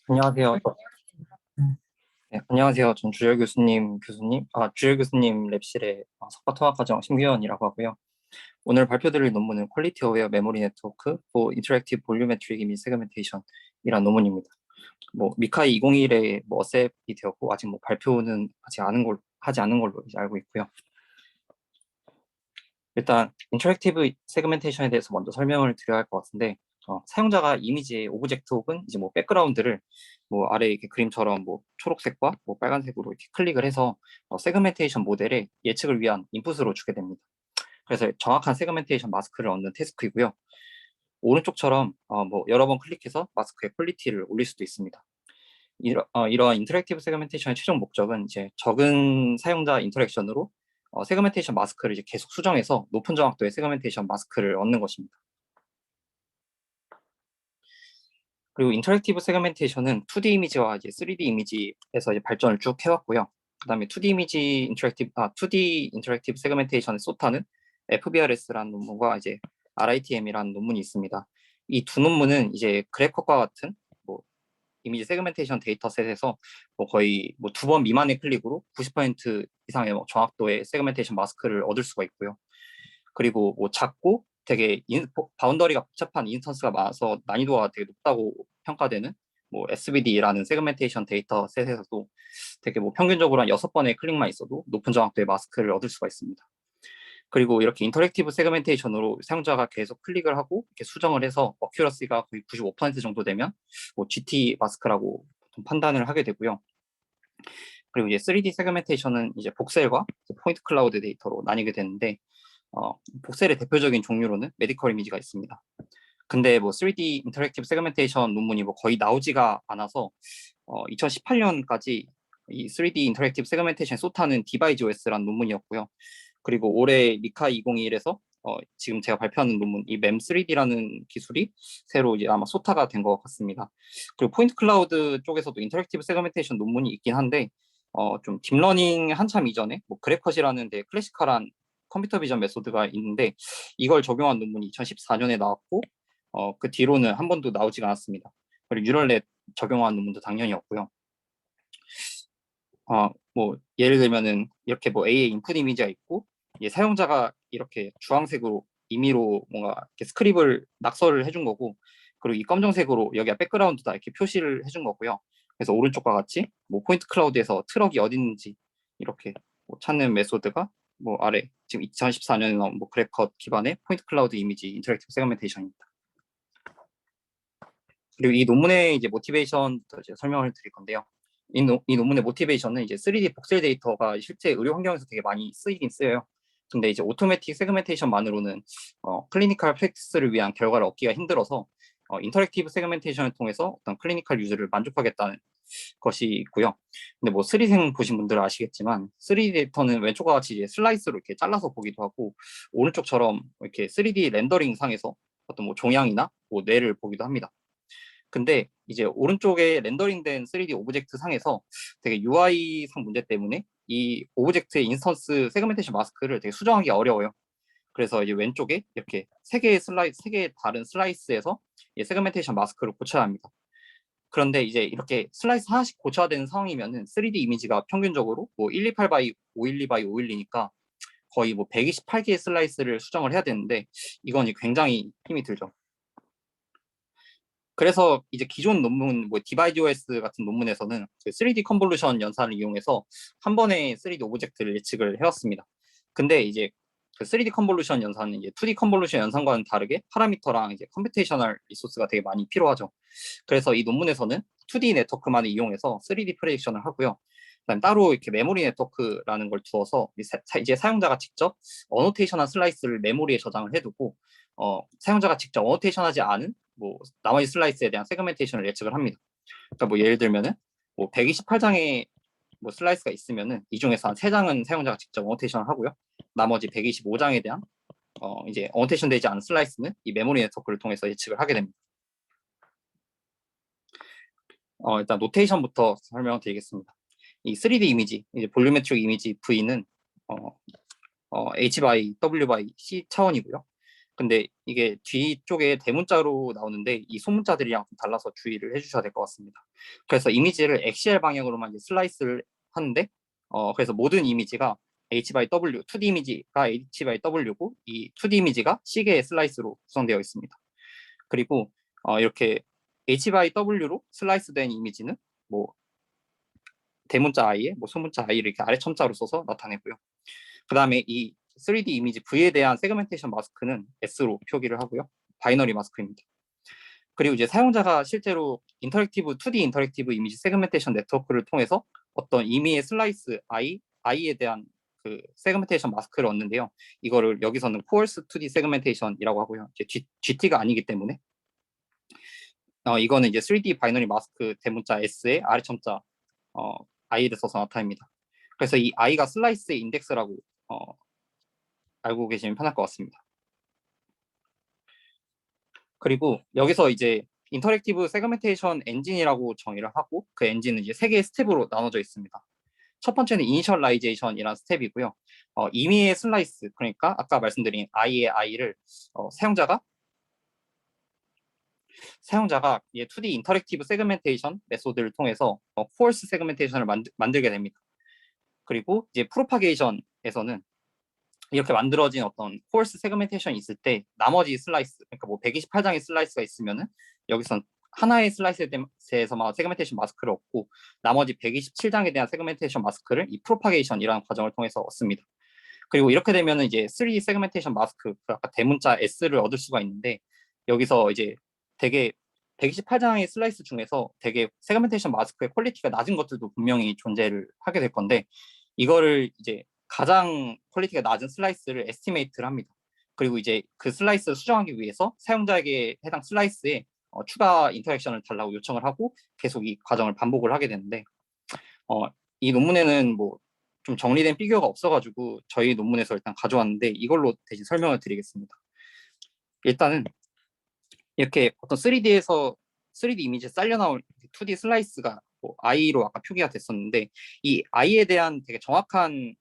안녕하세요. 네, 안녕하세요. 전 주열 교수님 랩실의 석가통합과정 심규현이라고 하고요. 오늘 발표드릴 논문은 퀄리티 어웨어 메모리 네트워크 for Interactive Volumetric Image Segmentation이란 논문입니다. 미카이 2021에 어셉이 되었고 아직 발표는 하지 않은 걸로 이제 알고 있고요. 일단 인터랙티브 세그멘테이션에 대해서 먼저 설명을 드려야 할 것 같은데, 사용자가 이미지의 오브젝트 혹은 이제 백그라운드를 아래 이렇게 그림처럼 초록색과 빨간색으로 이렇게 클릭을 해서 세그멘테이션 모델의 예측을 위한 인풋으로 주게 됩니다. 그래서 정확한 세그멘테이션 마스크를 얻는 태스크이고요. 오른쪽처럼 여러 번 클릭해서 마스크의 퀄리티를 올릴 수도 있습니다. 이러한 인터랙티브 세그멘테이션의 최종 목적은 이제 적은 사용자 인터랙션으로 세그멘테이션 마스크를 이제 계속 수정해서 높은 정확도의 세그멘테이션 마스크를 얻는 것입니다. 그리고 인터랙티브 세그멘테이션은 2D 이미지와 이제 3D 이미지에서 이제 발전을 쭉 해왔고요. 그다음에 2D 인터랙티브 세그멘테이션의 소타는 FBRS라는 논문과 이제 RITM이라는 논문이 있습니다. 이 두 논문은 이제 그래컷과 같은 이미지 세그멘테이션 데이터셋에서 거의 2번 미만의 클릭으로 90% 이상의 정확도의 세그멘테이션 마스크를 얻을 수가 있고요. 그리고 작고 되게 바운더리가 복잡한 인스턴스가 많아서 난이도가 되게 높다고 평가되는 SVD라는 세그멘테이션 데이터셋에서도 되게 평균적으로 한 6번의 클릭만 있어도 높은 정확도의 마스크를 얻을 수가 있습니다. 그리고 이렇게 인터랙티브 세그멘테이션으로 사용자가 계속 클릭을 하고 이렇게 수정을 해서 어큐러시가 거의 95% 정도 되면 GT 마스크라고 판단을 하게 되고요. 그리고 이제 3D 세그멘테이션은 이제 복셀과 포인트 클라우드 데이터로 나뉘게 되는데, 복셀의 대표적인 종류로는 메디컬 이미지가 있습니다. 근데 3D 인터랙티브 세그멘테이션 논문이 거의 나오지가 않아서 2018년까지 이 3D 인터랙티브 세그멘테이션 소타는 디바이즈 OS라는 논문이었고요. 그리고 올해 미카 2021에서 지금 제가 발표하는 논문, 이 MEM3D라는 기술이 새로 이제 아마 소타가 된 것 같습니다. 그리고 포인트 클라우드 쪽에서도 인터랙티브 세그멘테이션 논문이 있긴 한데, 좀 딥러닝 한참 이전에 그래컷이라는 데 클래시컬한 컴퓨터 비전 메소드가 있는데, 이걸 적용한 논문이 2014년에 나왔고, 그 뒤로는 한 번도 나오지가 않았습니다. 그리고 뉴럴넷 적용한 논문도 당연히 없고요. 예를 들면은 이렇게 A의 인풋 이미지가 있고, 사용자가 이렇게 주황색으로 임의로 뭔가 이렇게 스크립을 낙서를 해준 거고, 그리고 이 검정색으로 여기가 백그라운드다 이렇게 표시를 해준 거고요. 그래서 오른쪽과 같이 포인트 클라우드에서 트럭이 어디 있는지 이렇게 찾는 메소드가 아래 지금 2014년에 나온 그래컷 기반의 포인트 클라우드 이미지 인터랙티브 세그멘테이션입니다. 그리고 이 논문의 이제 모티베이션부터 이제 설명을 드릴 건데요. 이 논문의 모티베이션은 이제 3D 복셀 데이터가 실제 의료 환경에서 되게 많이 쓰이긴 쓰여요. 근데 이제 오토매틱 세그멘테이션만으로는 클리니컬 프랙티스를 위한 결과를 얻기가 힘들어서 인터랙티브 세그멘테이션을 통해서 어떤 클리니컬 유즈를 만족하겠다는 것이 있고요. 근데 3생 보신 분들은 아시겠지만 3D 데이터는 왼쪽과 같이 이제 슬라이스로 이렇게 잘라서 보기도 하고, 오른쪽처럼 이렇게 3D 렌더링 상에서 어떤 종양이나 뇌를 보기도 합니다. 근데 이제 오른쪽에 렌더링된 3D 오브젝트 상에서 되게 UI 상 문제 때문에 이 오브젝트의 인스턴스 세그멘테이션 마스크를 되게 수정하기 어려워요. 그래서 이제 왼쪽에 이렇게 세 개의 다른 슬라이스에서 세그멘테이션 마스크를 고쳐야 합니다. 그런데 이제 이렇게 슬라이스 하나씩 고쳐야 되는 상황이면은 3D 이미지가 평균적으로 128 by 512 by 512니까 거의 128개의 슬라이스를 수정을 해야 되는데, 이건 굉장히 힘이 들죠. 그래서 이제 기존 논문, 디바이드 OS 같은 논문에서는 3D 컨볼루션 연산을 이용해서 한 번에 3D 오브젝트를 예측을 해왔습니다. 근데 이제 3D 컨볼루션 연산은 이제 2D 컨볼루션 연산과는 다르게 파라미터랑 이제 컴퓨테이셔널 리소스가 되게 많이 필요하죠. 그래서 이 논문에서는 2D 네트워크만을 이용해서 3D 프레딕션을 하고요. 그다음 따로 이렇게 메모리 네트워크라는 걸 두어서 이제 사용자가 직접 어노테이션한 슬라이스를 메모리에 저장을 해두고, 사용자가 직접 어노테이션하지 않은 나머지 슬라이스에 대한 세그멘테이션을 예측을 합니다. 그러니까 예를 들면은 128장의 슬라이스가 있으면은 이 중에서 한 3장은 사용자가 직접 어노테이션을 하고요. 나머지 125장에 대한 이제 어노테이션 되지 않은 슬라이스는 이 메모리 네트워크를 통해서 예측을 하게 됩니다. 일단 노테이션부터 설명을 드리겠습니다. 이 3D 이미지, 이제 볼륨메트릭 이미지 V는 H by W by C 차원이고요. 근데 이게 뒤쪽에 대문자로 나오는데 이 소문자들이랑 좀 달라서 주의를 해주셔야 될 것 같습니다. 그래서 이미지를 엑시엘 방향으로만 이제 슬라이스를 하는데 그래서 모든 이미지가 h by w, 2D 이미지가 h by w고 이 2D 이미지가 시계의 슬라이스로 구성되어 있습니다. 그리고 이렇게 h by w로 슬라이스된 이미지는 뭐 대문자 i에 뭐 소문자 i를 이렇게 아래 첨자로 써서 나타내고요. 그 다음에 이 3D 이미지 V에 대한 세그멘테이션 마스크는 S로 표기를 하고요. 바이너리 마스크입니다. 그리고 이제 사용자가 실제로 2D 인터랙티브 이미지 세그멘테이션 네트워크를 통해서 어떤 임의의 슬라이스 I에 대한 그 세그멘테이션 마스크를 얻는데요. 이거를 여기서는 코얼스 2D 세그멘테이션이라고 하고요. 이제 GT가 아니기 때문에 이거는 이제 3D 바이너리 마스크 대문자 S에 아래 첨자 I를 써서 나타냅니다. 그래서 이 I가 슬라이스의 인덱스라고 알고 계시면 편할 것 같습니다. 그리고 여기서 이제 인터랙티브 세그멘테이션 엔진이라고 정의를 하고 그 엔진은 이제 세 개의 스텝으로 나눠져 있습니다. 첫 번째는 이니셜라이제이션이라는 스텝이고요. 임의의 슬라이스, 그러니까 아까 말씀드린 I의 I를 사용자가 2D 인터랙티브 세그멘테이션 메소드를 통해서 코얼스 세그멘테이션을 만들게 됩니다. 그리고 이제 프로파게이션에서는 이렇게 만들어진 어떤 코얼스 세그멘테이션이 있을 때 나머지 슬라이스, 그러니까 뭐 128장의 슬라이스가 있으면은 여기선 하나의 슬라이스에서만 세그멘테이션 마스크를 얻고 나머지 127장에 대한 세그멘테이션 마스크를 이 프로파게이션이라는 과정을 통해서 얻습니다. 그리고 이렇게 되면은 이제 3 세그멘테이션 마스크, 그 아까 대문자 S를 얻을 수가 있는데 여기서 이제 되게 128장의 슬라이스 중에서 되게 세그멘테이션 마스크의 퀄리티가 낮은 것들도 분명히 존재를 하게 될 건데 이거를 이제 가장 퀄리티가 낮은 슬라이스를 에스티메이트를 합니다. 그리고 이제 그 슬라이스를 수정하기 위해서 사용자에게 해당 슬라이스에 추가 인터랙션을 달라고 요청을 하고 계속 이 과정을 반복을 하게 되는데 이 논문에는 뭐 좀 정리된 피규어가 없어가지고 저희 논문에서 일단 가져왔는데 이걸로 대신 설명을 드리겠습니다. 일단은 이렇게 어떤 3D 이미지에 잘려 나올 2D 슬라이스가 뭐 I로 아까 표기가 됐었는데 이 I에 대한 되게 정확한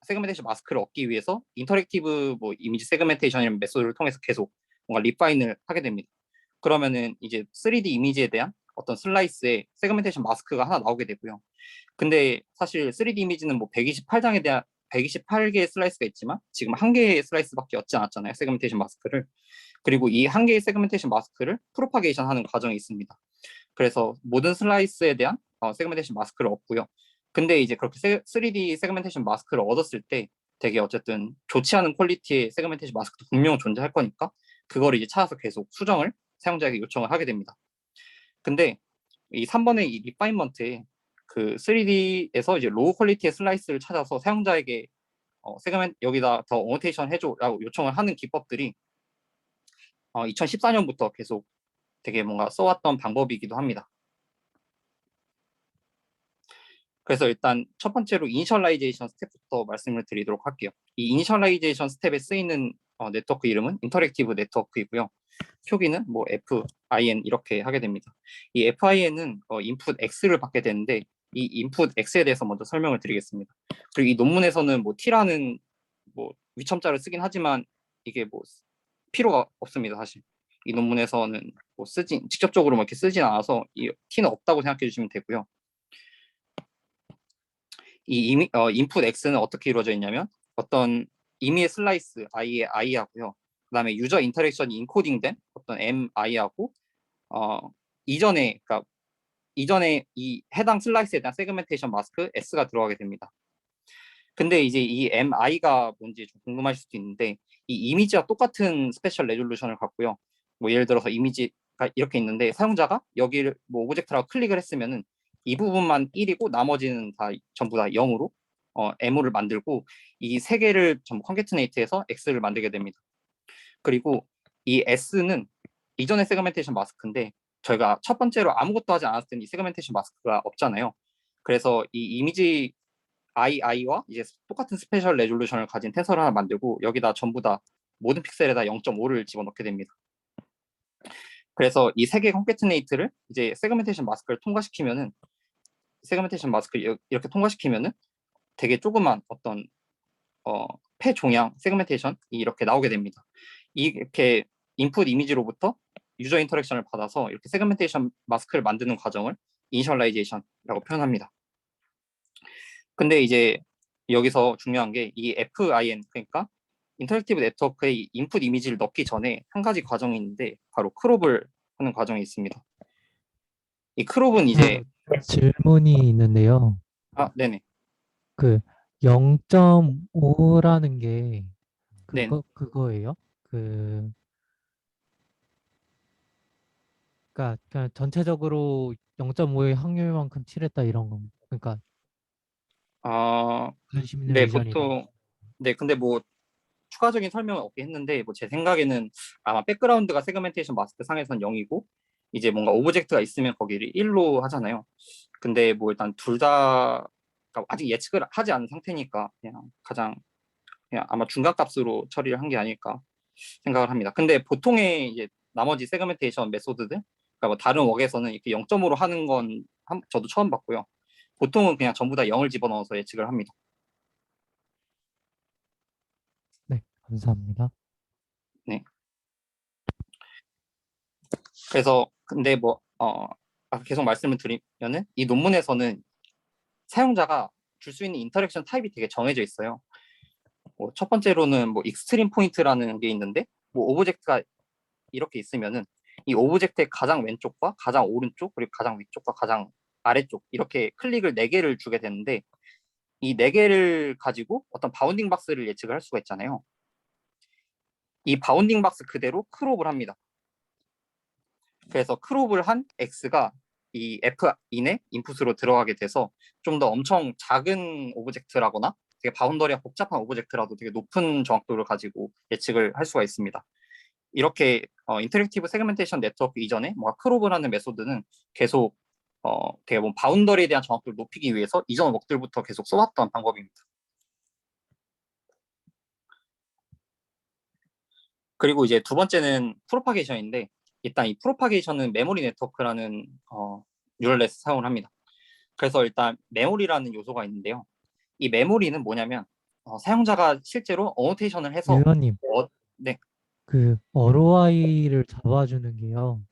세그멘테이션 마스크를 얻기 위해서 인터랙티브 뭐 이미지 세그멘테이션이라는 메소드를 통해서 계속 뭔가 리파인을 하게 됩니다. 그러면은 이제 3D 이미지에 대한 어떤 슬라이스에 세그멘테이션 마스크가 하나 나오게 되고요. 근데 사실 3D 이미지는 뭐 128장에 대한 128개의 슬라이스가 있지만 지금 한 개의 슬라이스밖에 얻지 않았잖아요. 세그멘테이션 마스크를. 그리고 이 한 개의 세그멘테이션 마스크를 프로파게이션 하는 과정이 있습니다. 그래서 모든 슬라이스에 대한 세그멘테이션 마스크를 얻고요. 근데 이제 그렇게 3D 세그멘테이션 마스크를 얻었을 때 되게 어쨌든 좋지 않은 퀄리티의 세그멘테이션 마스크도 분명 존재할 거니까 그걸 이제 찾아서 계속 수정을 사용자에게 요청을 하게 됩니다. 근데 이 3번의 이 리파인먼트에 그 3D에서 이제 로우 퀄리티의 슬라이스를 찾아서 사용자에게 여기다 더 어노테이션 해줘라고 요청을 하는 기법들이 2014년부터 계속 되게 뭔가 써왔던 방법이기도 합니다. 그래서 일단 첫 번째로 이니셜라이제이션 스텝부터 말씀을 드리도록 할게요. 이 이니셜라이제이션 스텝에 쓰이는 네트워크 이름은 인터랙티브 네트워크이고요. 표기는 뭐 FIN 이렇게 하게 됩니다. 이 FIN은 인풋 X를 받게 되는데 이 인풋 X에 대해서 먼저 설명을 드리겠습니다. 그리고 이 논문에서는 뭐 T라는 뭐 위첨자를 쓰긴 하지만 이게 뭐 필요가 없습니다, 사실. 이 논문에서는 뭐 직접적으로 뭐 이렇게 쓰진 않아서 이 T는 없다고 생각해 주시면 되고요. 이 인풋 X는 어떻게 이루어져 있냐면 어떤 임의의 슬라이스 I의 I하고요. 그다음에 유저 인터랙션이 인코딩된 어떤 MI하고 그러니까 이전에 이 해당 슬라이스에 대한 세그멘테이션 마스크 S가 들어가게 됩니다. 근데 이제 이 MI가 뭔지 좀 궁금하실 수도 있는데 이 이미지와 똑같은 스페셜 레졸루션을 갖고요. 뭐 예를 들어서 이미지가 이렇게 있는데 사용자가 여기를 뭐 오브젝트라고 클릭을 했으면은 이 부분만 1이고 나머지는 다 전부 다 0으로 M을 만들고 이 세 개를 전부 컨캐트네이트해서 X를 만들게 됩니다. 그리고 이 S는 이전의 세그멘테이션 마스크인데 저희가 첫 번째로 아무것도 하지 않았을 때는 이 세그멘테이션 마스크가 없잖아요. 그래서 이 이미지 II와 이제 똑같은 스페셜 레졸루션을 가진 텐서를 하나 만들고 여기다 전부 다 모든 픽셀에다 0.5를 집어넣게 됩니다. 그래서 이 세 개 컨캐트네이트를 이제 세그멘테이션 마스크를 통과시키면은 세그멘테이션 마스크를 이렇게 통과시키면은 되게 조그만 어떤 폐종양 세그멘테이션이 이렇게 나오게 됩니다. 이렇게 인풋 이미지로부터 유저 인터랙션을 받아서 이렇게 세그멘테이션 마스크를 만드는 과정을 이니셜라이제이션이라고 표현합니다. 근데 이제 여기서 중요한 게 이 FIN, 그러니까 인터랙티브 네트워크에 인풋 이미지를 넣기 전에 한 가지 과정이 있는데 바로 크롭을 하는 과정이 있습니다. 이 크롭은 이제 질문이 있는데요. 네네. 그 0.5라는 게 네. 그거예요? 그 그러니까 그냥 전체적으로 0.5의 확률만큼 칠했다 이런 거. 그러니까 아, 관심 있는 네, 의견이다. 보통 네, 근데 뭐 추가적인 설명은 없긴 했는데 뭐 제 생각에는 아마 백그라운드가 세그멘테이션 마스크 상에선 0이고 이제 뭔가 오브젝트가 있으면 거기를 1로 하잖아요. 근데 뭐 일단 둘 다 아직 예측을 하지 않은 상태니까 그냥 아마 중간값으로 처리를 한 게 아닐까 생각을 합니다. 근데 보통의 이제 나머지 세그멘테이션 메소드들, 그러니까 뭐 다른 웍에서는 이렇게 0.5로 하는 건 저도 처음 봤고요. 보통은 그냥 전부 다 0을 집어넣어서 예측을 합니다. 네, 감사합니다. 네. 그래서 근데 뭐 아까 계속 말씀을 드리면은 이 논문에서는 사용자가 줄 수 있는 인터랙션 타입이 되게 정해져 있어요. 뭐 첫 번째로는 뭐 익스트림 포인트라는 게 있는데 뭐 오브젝트가 이렇게 있으면은 이 오브젝트의 가장 왼쪽과 가장 오른쪽 그리고 가장 위쪽과 가장 아래쪽 이렇게 클릭을 4개를 주게 되는데 이 4개를 가지고 어떤 바운딩 박스를 예측을 할 수가 있잖아요. 이 바운딩 박스 그대로 크롭을 합니다. 그래서 크롭을 한 X가 이 F 인의 인풋으로 들어가게 돼서 좀 더 엄청 작은 오브젝트라거나 되게 바운더리가 복잡한 오브젝트라도 되게 높은 정확도를 가지고 예측을 할 수가 있습니다. 이렇게 인터랙티브 세그멘테이션 네트워크 이전에 뭔가 크롭을 하는 메소드는 계속 되게 뭐 바운더리에 대한 정확도를 높이기 위해서 이전 웍들부터 계속 써왔던 방법입니다. 그리고 이제 두 번째는 프로파게이션인데 일단 이 프로파게이션은 메모리 네트워크라는 뉴럴넷을 사용을 합니다. 그래서 일단 메모리라는 요소가 있는데요. 이 메모리는 뭐냐면 사용자가 실제로 어노테이션을 해서 유현님, 네, 그 ROI를 잡아주는 게요.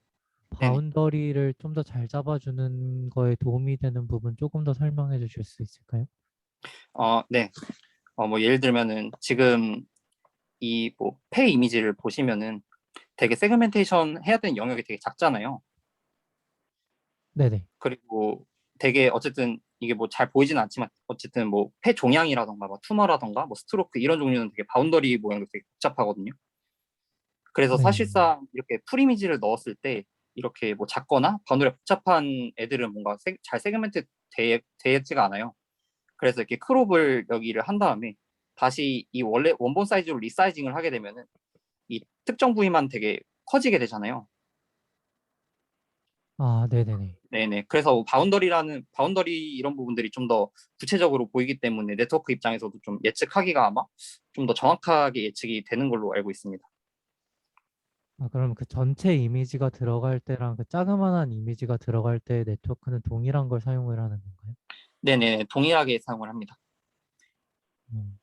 네네. 바운더리를 좀 더 잘 잡아주는 거에 도움이 되는 부분 조금 더 설명해 주실 수 있을까요? 네. 뭐 예를 들면은 지금 이 뭐 페 이미지를 보시면은 되게 세그멘테이션 해야 되는 영역이 되게 작잖아요. 네네. 그리고 되게 어쨌든 이게 뭐 잘 보이지는 않지만 어쨌든 뭐 폐 종양이라던가 뭐 투머라던가 뭐 스트로크 이런 종류는 되게 바운더리 모양도 되게 복잡하거든요. 그래서 네. 사실상 이렇게 풀 이미지를 넣었을 때 이렇게 뭐 작거나 바운더리가 복잡한 애들은 뭔가 잘 세그멘트 되지가 않아요. 그래서 이렇게 크롭을 여기를 한 다음에 다시 이 원래 원본 사이즈로 리사이징을 하게 되면은 이 특정 부위만 되게 커지게 되잖아요. 아, 네네네. 네네. 그래서 바운더리 이런 부분들이 좀 더 구체적으로 보이기 때문에 네트워크 입장에서도 좀 예측하기가 아마 좀 더 정확하게 예측이 되는 걸로 알고 있습니다. 아, 그럼 그 전체 이미지가 들어갈 때랑 그 자그마한 이미지가 들어갈 때 네트워크는 동일한 걸 사용을 하는 건가요? 네네. 동일하게 사용을 합니다. 음,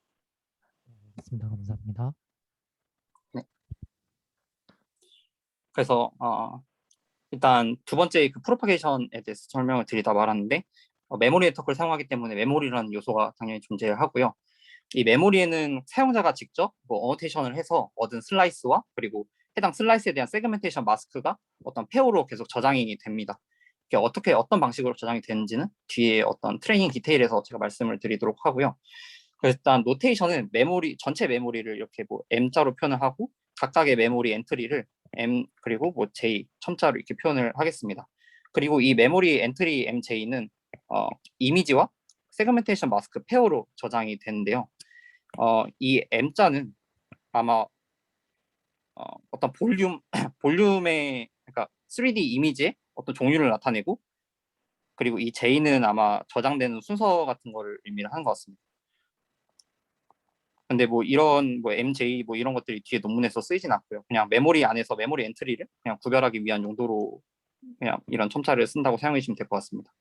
알겠습니다. 감사합니다. 네. 그래서 일단 두 번째 그 프로파게이션에 대해서 설명을 드리다 말았는데 메모리 네트워크를 사용하기 때문에 메모리라는 요소가 당연히 존재를 하고요. 이 메모리에는 사용자가 직접 뭐 어노테이션을 해서 얻은 슬라이스와 그리고 해당 슬라이스에 대한 세그멘테이션 마스크가 어떤 페어로 계속 저장이 됩니다. 이게 어떻게 어떤 방식으로 저장이 되는지는 뒤에 어떤 트레이닝 디테일에서 제가 말씀을 드리도록 하고요. 그래서 일단 노테이션은 메모리 전체 메모리를 이렇게 뭐 M자로 표현을 하고 각각의 메모리 엔트리를 M 그리고 뭐 J 첨자로 이렇게 표현을 하겠습니다. 그리고 이 메모리 엔트리 MJ는 이미지와 세그멘테이션 마스크 페어로 저장이 되는데요. 이 M자는 아마 어떤 볼륨의 그러니까 3D 이미지의 어떤 종류를 나타내고 그리고 이 J는 아마 저장되는 순서 같은 거를 의미를 하는 것 같습니다. 근데 뭐 이런 뭐 MJ 뭐 이런 것들이 뒤에 논문에서 쓰이진 않고요. 그냥 메모리 안에서 메모리 엔트리를 그냥 구별하기 위한 용도로 그냥 이런 첨자를 쓴다고 사용해 주시면 될 것 같습니다.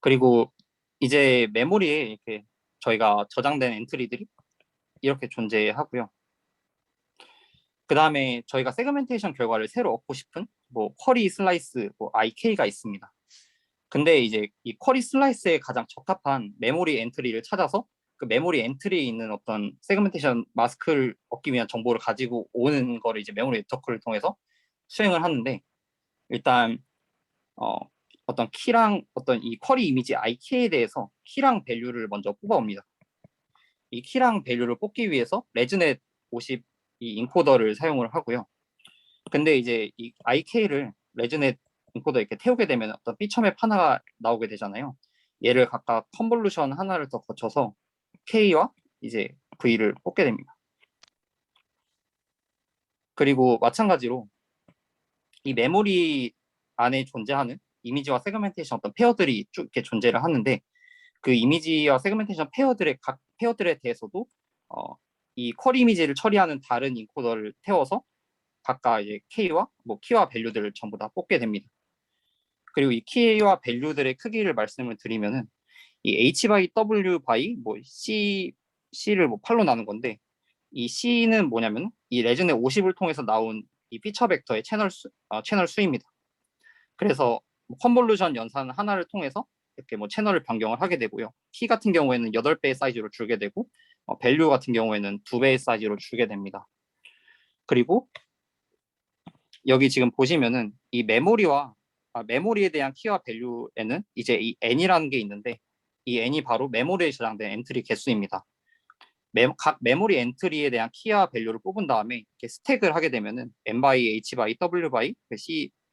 그리고 이제 메모리에 이렇게 저희가 저장된 엔트리들이 이렇게 존재하고요. 그 다음에 저희가 세그멘테이션 결과를 새로 얻고 싶은 뭐 쿼리 슬라이스, 뭐 IK가 있습니다. 근데 이제 이 쿼리 슬라이스에 가장 적합한 메모리 엔트리를 찾아서 그 메모리 엔트리에 있는 어떤 세그멘테이션 마스크를 얻기 위한 정보를 가지고 오는 거를 이제 메모리 네트워크를 통해서 수행을 하는데, 일단 어떤 키랑 어떤 이 쿼리 이미지 IK에 대해서 키랑 밸류를 먼저 뽑아옵니다. 이 키랑 밸류를 뽑기 위해서 레즈넷 50 이 인코더를 사용을 하고요. 근데 이제 이 IK를 레즈넷 인코더 이렇게 태우게 되면 어떤 피처맵 하나가 나오게 되잖아요. 얘를 각각 컨볼루션 하나를 더 거쳐서 K와 이제 V를 뽑게 됩니다. 그리고 마찬가지로 이 메모리 안에 존재하는 이미지와 세그멘테이션 어떤 페어들이 쭉 이렇게 존재를 하는데, 그 이미지와 세그멘테이션 페어들의 각 페어들에 대해서도 이 쿼리 이미지를 처리하는 다른 인코더를 태워서 각각 이제 K와 뭐 키와 밸류들을 전부 다 뽑게 됩니다. 그리고 이 키와 밸류들의 크기를 말씀을 드리면은 이 H by W by 뭐 C를 뭐 8로 나눈 건데, 이 C는 뭐냐면 이 레즈넷 50을 통해서 나온 이 피처 벡터의 채널 수입니다. 그래서 뭐 컨볼루션 연산 하나를 통해서 이렇게 뭐 채널을 변경을 하게 되고요. 키 같은 경우에는 8배의 사이즈로 줄게 되고, 밸류 같은 경우에는 2배의 사이즈로 줄게 됩니다. 그리고 여기 지금 보시면은 이 메모리에 대한 키와 밸류에는 이제 이 n이라는 게 있는데, 이 n이 바로 메모리에 저장된 엔트리 개수입니다. 각 메모리 엔트리에 대한 키와 밸류를 뽑은 다음에 이렇게 스택을 하게 되면은 n by h by w by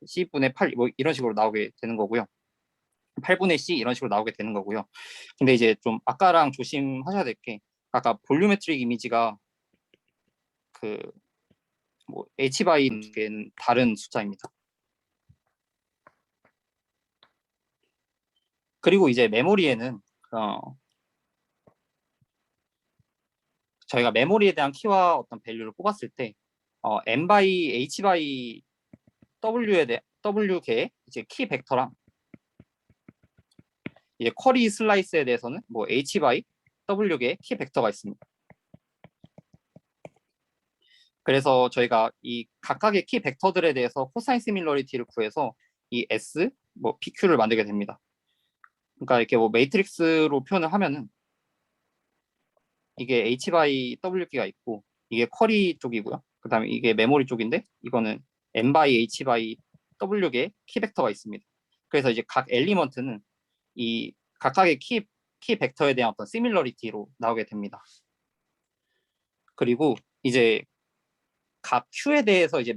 c분의 8 뭐 이런 식으로 나오게 되는 거고요. 8분의 c 이런 식으로 나오게 되는 거고요. 근데 이제 좀 아까랑 조심하셔야 될 게, 아까 볼륨메트릭 이미지가 그 뭐 h by는 다른 숫자입니다. 그리고 이제 메모리에는 저희가 메모리에 대한 키와 어떤 밸류를 뽑았을 때 n by h by w계의 이제 키 벡터랑 이제 쿼리 슬라이스에 대해서는 뭐 h by w계의 키 벡터가 있습니다. 그래서 저희가 이 각각의 키 벡터들에 대해서 코사인 시밀러리티를 구해서 이 S, 뭐 PQ를 만들게 됩니다. 그러니까 이렇게 뭐 매트릭스로 표현을 하면은 이게 H by W기가 있고, 이게 쿼리 쪽이고요. 그 다음에 이게 메모리 쪽인데, 이거는 N by H by W계의 키 벡터가 있습니다. 그래서 이제 각 엘리먼트는 이 각각의 키 벡터에 대한 어떤 시밀러리티로 나오게 됩니다. 그리고 이제 각 Q에 대해서 이제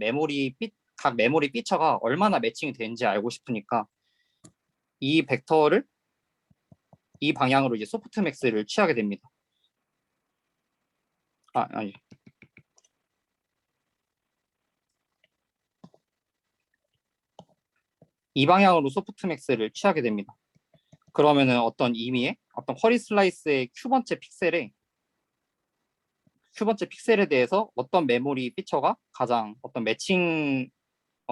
각 메모리 피처가 얼마나 매칭이 되는지 알고 싶으니까 이 벡터를 이 방향으로 이제 소프트맥스를 취하게 됩니다. 아니. 이 방향으로 소프트맥스를 취하게 됩니다. 그러면은 어떤 의미의 어떤 쿼리 슬라이스의 Q번째 픽셀에 대해서 어떤 메모리 피처가 가장 어떤 매칭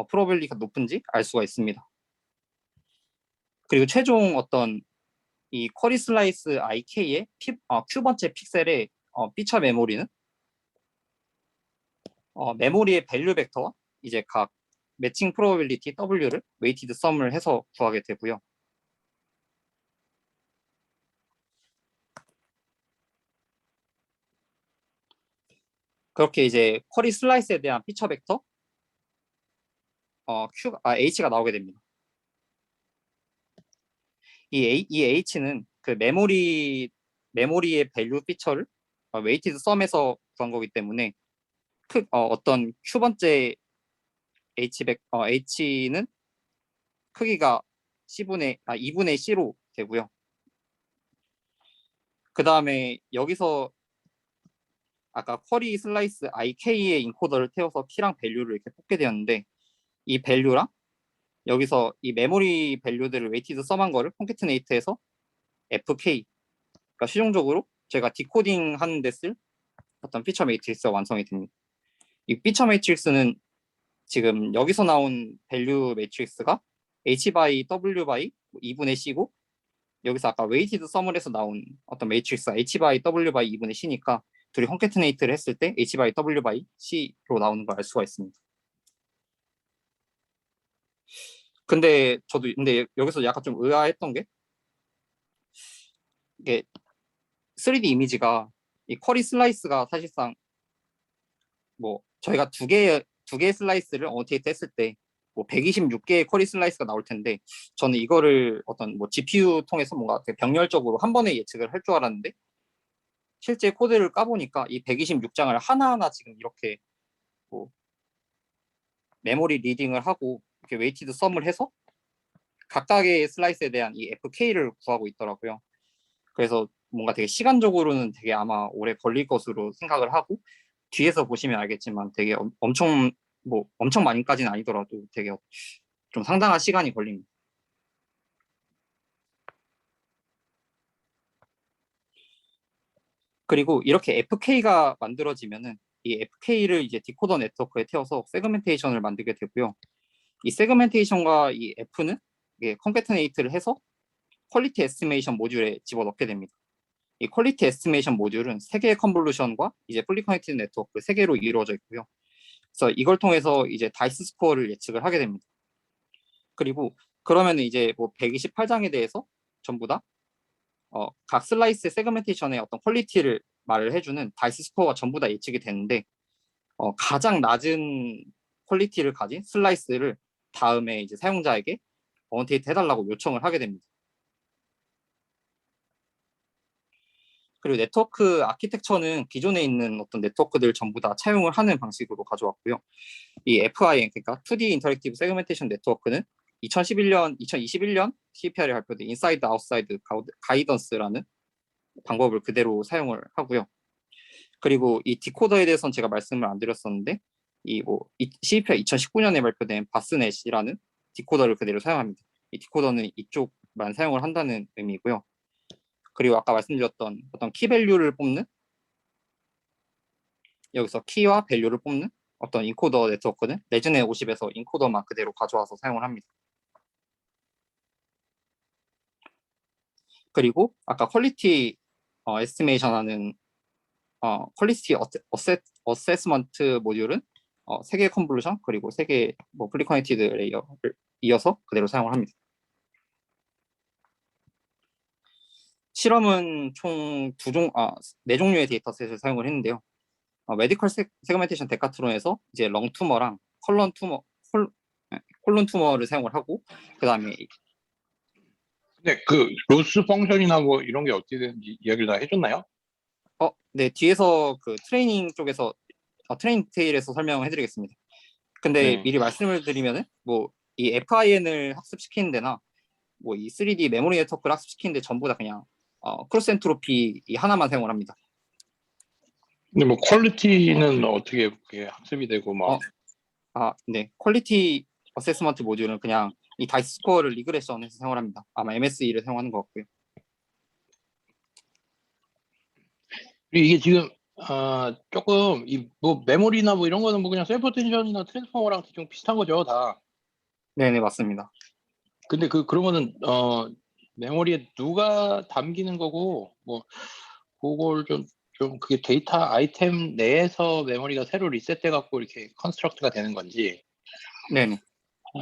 프로빌리티가 높은지 알 수가 있습니다. 그리고 최종 어떤 이 쿼리 슬라이스 IK의 Q번째 픽셀의 피처 메모리는 메모리의 밸류 벡터와 이제 각 매칭 프로빌리티 W를 웨이티드 썸을 해서 구하게 되고요. 그렇게 이제 쿼리 슬라이스에 대한 피처 벡터 H가 나오게 됩니다. 이 H는 그 메모리의 밸류 피처를 웨이티드 썸에서 구한 거기 때문에 어떤 Q번째 H는 크기가 2분의 C로 되고요. 그 다음에 여기서 아까 쿼리 슬라이스 IK의 인코더를 태워서 키랑 밸류를 이렇게 뽑게 되었는데, 이 밸류랑 여기서 이 메모리 밸류들을 웨이티드 썸한 거를 콘캐트네이트해서 FK, 그러니까 최종적으로 제가 디코딩 하는 데 쓸 어떤 피처 매트릭스가 완성이 됩니다. 이 피처 매트릭스는 지금 여기서 나온 밸류 매트릭스가 H by W by 2분의 C고, 여기서 아까 웨이티드 서물에서 나온 어떤 매트릭스가 H by W by 2분의 C니까 둘이 콘캐트네이트를 했을 때 H by W by C로 나오는 걸 알 수가 있습니다. 근데 여기서 약간 좀 의아했던 게 이게 3D 이미지가 이 쿼리 슬라이스가 사실상 뭐 저희가 두 개의 슬라이스를 어노테이트 했을 때 뭐 126개의 쿼리 슬라이스가 나올 텐데 저는 이거를 어떤 뭐 GPU 통해서 뭔가 되게 병렬적으로 한 번에 예측을 할 줄 알았는데 실제 코드를 까보니까 이 126장을 하나하나 지금 이렇게 뭐 메모리 리딩을 하고 이렇게 웨이티드 썸을 해서 각각의 슬라이스에 대한 이 FK를 구하고 있더라고요. 그래서 뭔가 되게 시간적으로는 되게 아마 오래 걸릴 것으로 생각을 하고 뒤에서 보시면 알겠지만 되게 엄청 많이까지는 아니더라도 되게 좀 상당한 시간이 걸립니다. 그리고 이렇게 FK가 만들어지면은 이 FK를 이제 디코더 네트워크에 태워서 세그멘테이션을 만들게 되고요. 이 세그멘테이션과 이 F는 이게 컨캐트네이트를 해서 퀄리티 에스티메이션 모듈에 집어넣게 됩니다. 이 퀄리티 에스티메이션 모듈은 3개의 컨볼루션과 이제 풀리 커넥티드 네트워크 3개로 이루어져 있고요. 그래서 이걸 통해서 이제 다이스 스코어를 예측을 하게 됩니다. 그리고 그러면 이제 뭐 128장에 대해서 전부 다 각 슬라이스 세그멘테이션의 어떤 퀄리티를 말을 해주는 다이스 스코어가 전부 다 예측이 되는데 가장 낮은 퀄리티를 가진 슬라이스를 다음에 이제 사용자에게 어노테이트 해달라고 요청을 하게 됩니다. 그리고 네트워크 아키텍처는 기존에 있는 어떤 네트워크들 전부 다 차용을 하는 방식으로 가져왔고요. 이 FIN, 그러니까 2D 인터랙티브 세그멘테이션 네트워크는 2021년 CPR이 발표된 인사이드 아웃사이드 가이던스라는 방법을 그대로 사용을 하고요. 그리고 이 디코더에 대해서는 제가 말씀을 안 드렸었는데 CPR 2019년에 발표된 바스넷이라는 디코더를 그대로 사용합니다. 이 디코더는 이쪽만 사용을 한다는 의미고요. 그리고 아까 말씀드렸던 어떤 키 밸류를 뽑는 여기서 키와 밸류를 뽑는 어떤 인코더 네트워크는 레즈넷 50에서 인코더만 그대로 가져와서 사용을 합니다. 그리고 아까 퀄리티 에스티메이션 하는 퀄리티 어세스먼트 모듈은 3개의 컨볼루션 그리고 3개의 뭐 플리 커넥티드 레이어를 이어서 그대로 사용을 합니다. 실험은 총 4종류의 데이터셋을 사용을 했는데요. 메디컬 세그멘테이션 데카트론에서 이제 렁 투머랑 콜론 투머를 사용을 하고 그다음에 근데 그 로스 펑션이나 뭐 이런 게 어떻게 되는지 이야기를 다 해줬나요? 네, 뒤에서 그 트레이닝 쪽에서 트레이닝 디테일에서 설명을 해드리겠습니다. 근데 네. 미리 말씀을 드리면은 뭐 이 FIN을 학습시키는 데나 뭐 이 3D 메모리 네트워크를 학습시키는 데 전부 다 그냥 크로스 엔트로피 이 하나만 사용을 합니다. 근데 뭐 퀄리티는 어떻게 그게 학습이 되고 뭐 네. 퀄리티 어세스먼트 모듈은 그냥 이 다이스 스코어를 리그레션해서 사용을 합니다. 아마 MSE를 사용하는 것 같고요. 그리고 이게 지금 조금 이 뭐 메모리나 뭐 이런 거는 뭐 그냥 셀프 텐션이나 트랜스포머랑 좀 비슷한 거죠 다. 네네 맞습니다. 근데 그러면은 메모리에 누가 담기는 거고 뭐 그걸 좀 그게 데이터 아이템 내에서 메모리가 새로 리셋돼 갖고 이렇게 컨스트럭트가 되는 건지 네네.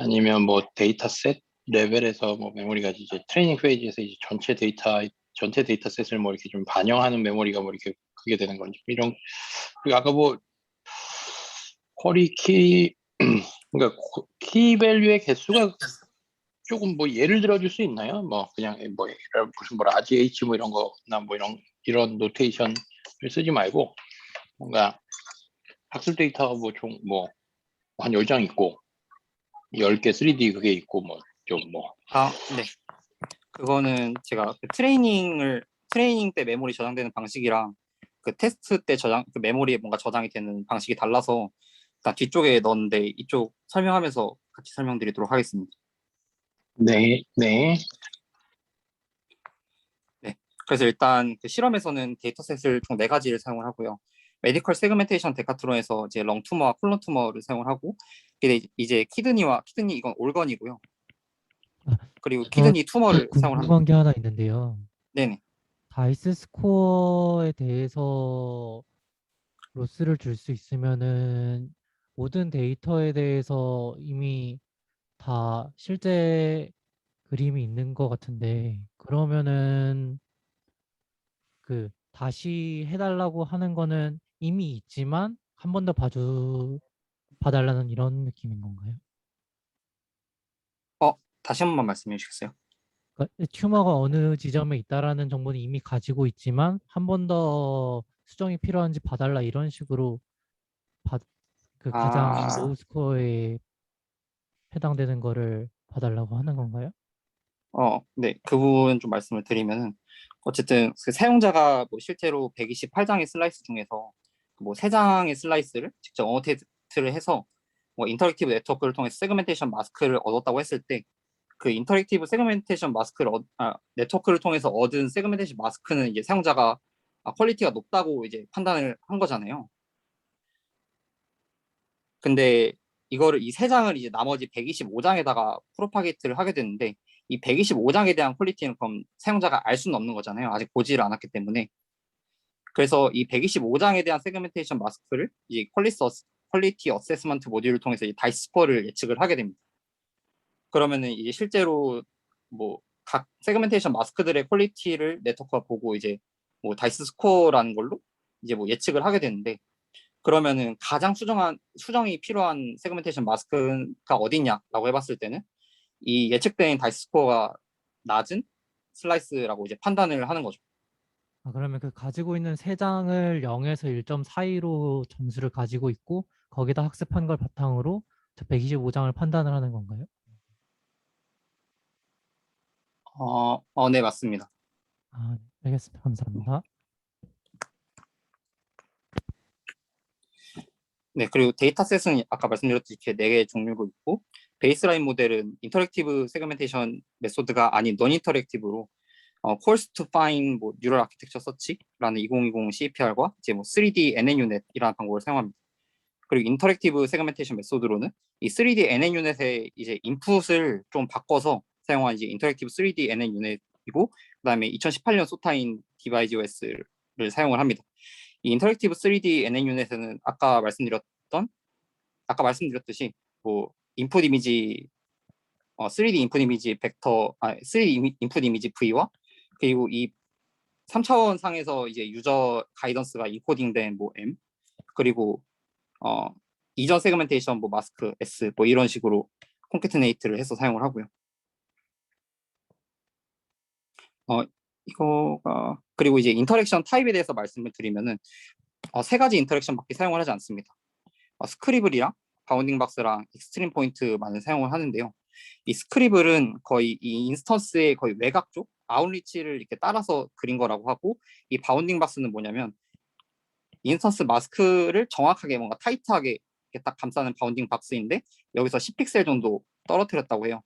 아니면 뭐 데이터셋 레벨에서 뭐 메모리가 이제 트레이닝 페이지에서 이제 전체 데이터셋을 뭐 이렇게 좀 반영하는 메모리가 뭐 이렇게 그게 되는 건지 이런. 그리고 아까 뭐 쿼리 키 그러니까 키 밸류의 개수가 조금 뭐 예를 들어 줄 수 있나요? 뭐 그냥 뭐 무슨 뭐 RGH 뭐 이런 거나 뭐 이런 노테이션을 쓰지 말고 뭔가 학습 데이터가 한 10장 있고 10개 3D 그게 있고 뭐 좀 뭐 네. 그거는 제가 그 트레이닝 때 메모리 저장되는 방식이랑 그 테스트 때 그 메모리에 뭔가 저장이 되는 방식이 달라서 일단 뒤쪽에 넣었는데 이쪽 설명하면서 같이 설명드리도록 하겠습니다. 네. 네. 그래서 일단 그 실험에서는 데이터셋을 총 4가지를 사용을 하고요. 메디컬 세그멘테이션 데카트론에서 이제 렁 투머와 콜론 투머를 사용을 하고 이제 키드니 이건 올건이고요. 그리고 저 키드니 투머를 사용을 합니다. 궁금한 게 하나 있는데요. 네네. 다이스 스코어에 대해서 로스를 줄 수 있으면은 모든 데이터에 대해서 이미 다 실제 그림이 있는 것 같은데, 그러면은 다시 해달라고 하는 거는 이미 있지만 한 번 더 봐달라는 이런 느낌인 건가요? 다시 한 번만 말씀해 주시겠어요? 그러니까 튜머가 어느 지점에 있다라는 정보는 이미 가지고 있지만 한 번 더 수정이 필요한지 봐달라, 이런 식으로 받, 가장 아, 로우 스코어에 해당되는 거를 봐달라고 하는 건가요? 네. 그 부분 좀 말씀을 드리면은 어쨌든 그 사용자가 뭐 실제로 128장의 슬라이스 중에서 뭐 3장의 슬라이스를 직접 어노테이트를 해서 뭐 인터랙티브 네트워크를 통해 세그멘테이션 마스크를 얻었다고 했을 때 그 인터랙티브 세그멘테이션 마스크를 네트워크를 통해서 얻은 세그멘테이션 마스크는 이제 사용자가 퀄리티가 높다고 이제 판단을 한 거잖아요. 근데 이거를 이 3장을 이제 나머지 125장에다가 프로파게이트를 하게 되는데 이 125장에 대한 퀄리티는 그럼 사용자가 알 수는 없는 거잖아요. 아직 보지를 않았기 때문에. 그래서 이 125장에 대한 세그멘테이션 마스크를 이제 퀄리티 어세스먼트 모듈을 통해서 이 다이스 스코어를 예측을 하게 됩니다. 그러면은 이제 실제로 뭐 각 세그멘테이션 마스크들의 퀄리티를 네트워크가 보고 이제 뭐 다이스 스코어라는 걸로 이제 뭐 예측을 하게 되는데 그러면은 가장 수정이 필요한 세그멘테이션 마스크가 어디냐라고 해봤을 때는 이 예측된 다이스 스코어가 낮은 슬라이스라고 이제 판단을 하는 거죠. 그러면 가지고 있는 세 장을 0에서 1점 사이로 점수를 가지고 있고 거기다 학습한 걸 바탕으로 저 125장을 판단을 하는 건가요? 네, 맞습니다. 알겠습니다. 감사합니다. 네, 그리고 데이터셋은 아까 말씀드렸듯이 이렇게 4개의 종류로 있고 베이스라인 모델은 인터랙티브 세그멘테이션 메소드가 아닌 non 인터랙티브로 Course to Find 뭐 뉴럴 아키텍처 서치라는 2020 CEPR과 이제 뭐 3D NNUNet이라는 방법을 사용합니다. 그리고 인터랙티브 세그멘테이션 메소드로는 이 3D NNUNet의 이제 인풋을 좀 바꿔서 사용한 이제 인터랙티브 3D NNUNet이고 그다음에 2018년 소타인 디바이즈 OS를 사용을 합니다. 이 인터랙티브 3D NNUNet은 아까 말씀드렸듯이 뭐 인풋 이미지 3D 인풋 이미지 벡터 3D 인풋 이미지 V와 그리고 이 3차원 상에서 이제 유저 가이던스가 인코딩된 뭐 M 그리고 어, 이전 세그멘테이션 뭐 마스크 S 뭐 이런 식으로 콘캐트네이트를 해서 사용을 하고요. 이거가 그리고 이제 인터랙션 타입에 대해서 말씀을 드리면은 3가지 인터랙션밖에 사용을 하지 않습니다. 스크리블이랑 바운딩 박스랑 익스트림 포인트만을 사용을 하는데요. 이 스크리블은 거의 이 인스턴스의 거의 외곽 쪽 아웃리치를 이렇게 따라서 그린 거라고 하고 이 바운딩 박스는 뭐냐면 인스턴스 마스크를 정확하게 뭔가 타이트하게 이렇게 딱 감싸는 바운딩 박스인데 여기서 10픽셀 정도 떨어뜨렸다고 해요.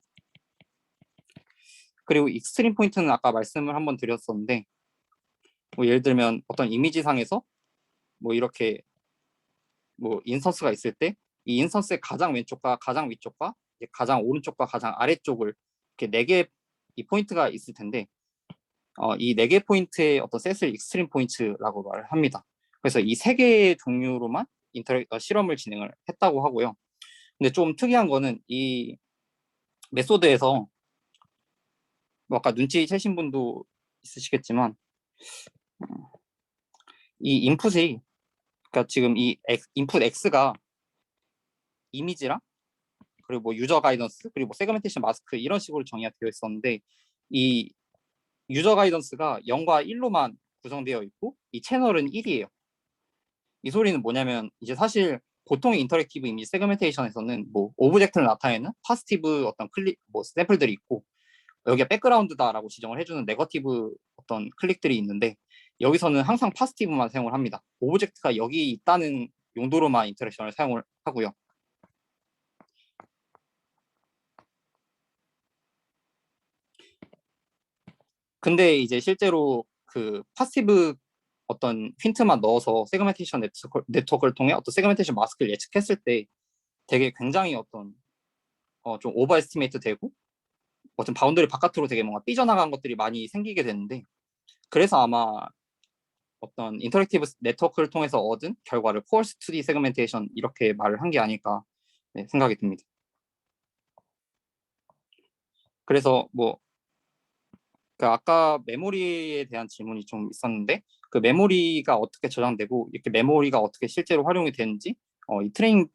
그리고 익스트림 포인트는 아까 말씀을 한번 드렸었는데 뭐 예를 들면 어떤 이미지상에서 뭐 이렇게 뭐 인스턴스가 있을 때 이 인스턴스의 가장 왼쪽과 가장 위쪽과 가장 오른쪽과 가장 아래쪽을 이렇게 4개 이 포인트가 있을 텐데 이 4개 포인트의 어떤 셋을 익스트림 포인트라고 말을 합니다. 그래서 이 3개의 종류로만 실험을 진행을 했다고 하고요. 근데 좀 특이한 거는 이 메소드에서 뭐 아까 눈치채신 분도 있으시겠지만 이 인풋이 그러니까 지금 이 인풋 X가 이미지랑 그리고 뭐 유저 가이던스 그리고 뭐 세그멘테이션 마스크 이런 식으로 정의가 되어 있었는데 이 유저 가이던스가 0과 1로만 구성되어 있고 이 채널은 1이에요. 이 소리는 뭐냐면 이제 사실 보통의 인터랙티브 이미지 세그멘테이션에서는 뭐 오브젝트를 나타내는 파지티브 어떤 클릭 뭐 샘플들이 있고 여기가 백그라운드다라고 지정을 해주는 네거티브 어떤 클릭들이 있는데 여기서는 항상 파지티브만 사용을 합니다. 오브젝트가 여기 있다는 용도로만 인터랙션을 사용을 하고요. 근데 이제 실제로 그 파시브 어떤 힌트만 넣어서 세그멘테이션 네트워크를 통해 어떤 세그멘테이션 마스크를 예측했을 때 되게 굉장히 어떤 좀 오버 에스티메이트 되고 어떤 바운더리 바깥으로 되게 뭔가 삐져나간 것들이 많이 생기게 되는데, 그래서 아마 어떤 인터랙티브 네트워크를 통해서 얻은 결과를 코어스 2D 세그멘테이션 이렇게 말을 한 게 아닐까 네, 생각이 듭니다. 그래서 뭐 그 아까 메모리에 대한 질문이 좀 있었는데, 그 메모리가 어떻게 저장되고 이렇게 메모리가 어떻게 실제로 활용이 되는지 이 트레이닝